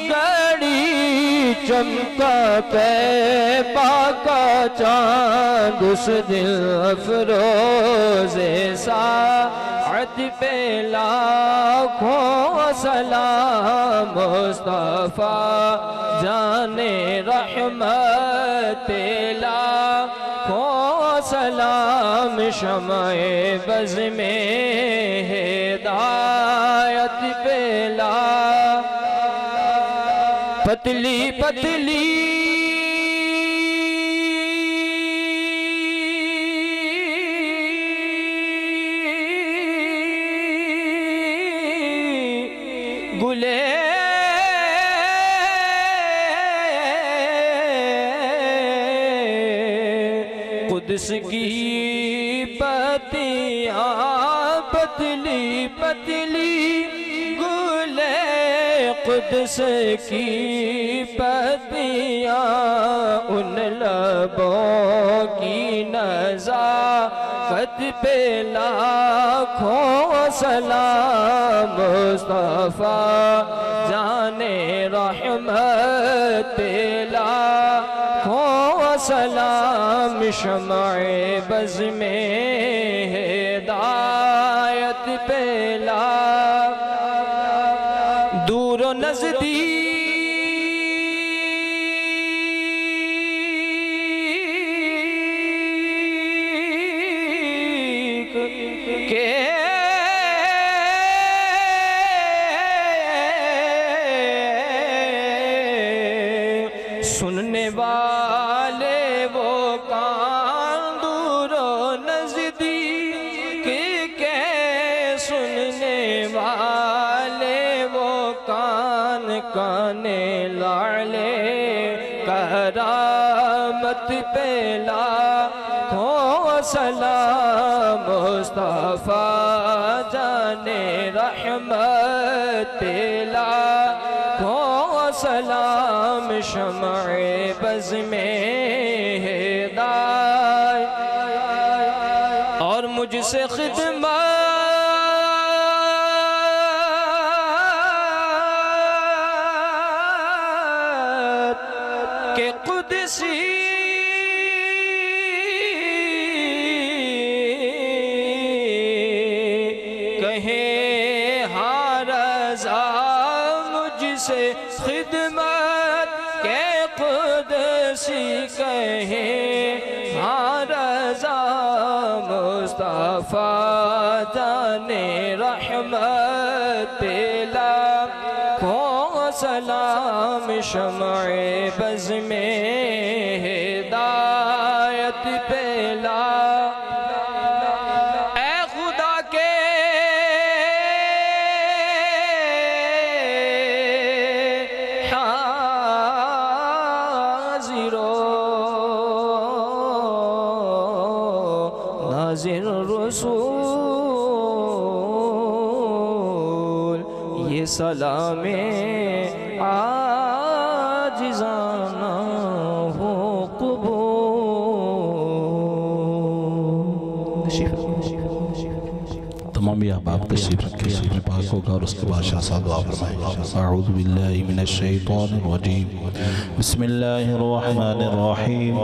گڑی چمکا پیپا کا چاند اس دل افروز ساعت پہ لاکھوں سلام مصطفیٰ جانے رحمت لاکھوں سلام شمع بز میں ہدایت پہلا پتلی پتلی گلے قدس کی پتیاں پتلی پتلی گلے قدس کی پتیاں ان لبوں کی نزاکت پہ لاکھوں سلام مصطفیٰ جان رحمت پہ لاکھوں سلام شمع بز میں ہدایت پہ دور و نزدیک کے سننے والے وہ کان دور و نزدیک کے سننے والے وہ کان کانے لعلے کرامت پہ لاکھوں سلام مصطفیٰ جان رحمت پہ لاکھوں سلام شمع بز میں ہدایت اور مجھ سے خدمت کہ قدسی کہے ہاں رضا مجھ سے خدمت کہ قدسی کہے ہاں رضا مصطفیٰ جان رحمت پہ لاکھوں سلام شمع بز میں ہدایت پہ اے خدا کے ناظر رسول یہ سلام عاجزانہ ہو قبول تمام احباب تشریف رکھے اپنے پاک ہوگا اور اس کے بعد شاہ صاحب دعا فرمائے اعوذ باللہ من الشیطان الرجیم بسم اللہ الرحمن الرحیم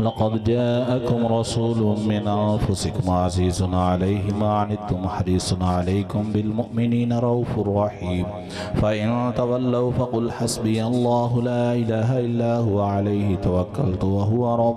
لقد جاءکم رسول من انفسکم عزیز علیہ ما عنتم حریص علیکم بالمؤمنین رؤوف رحیم فإن تولوا فقل حسبی اللہ لا الہ الا هو علیہ توکلت وهو رب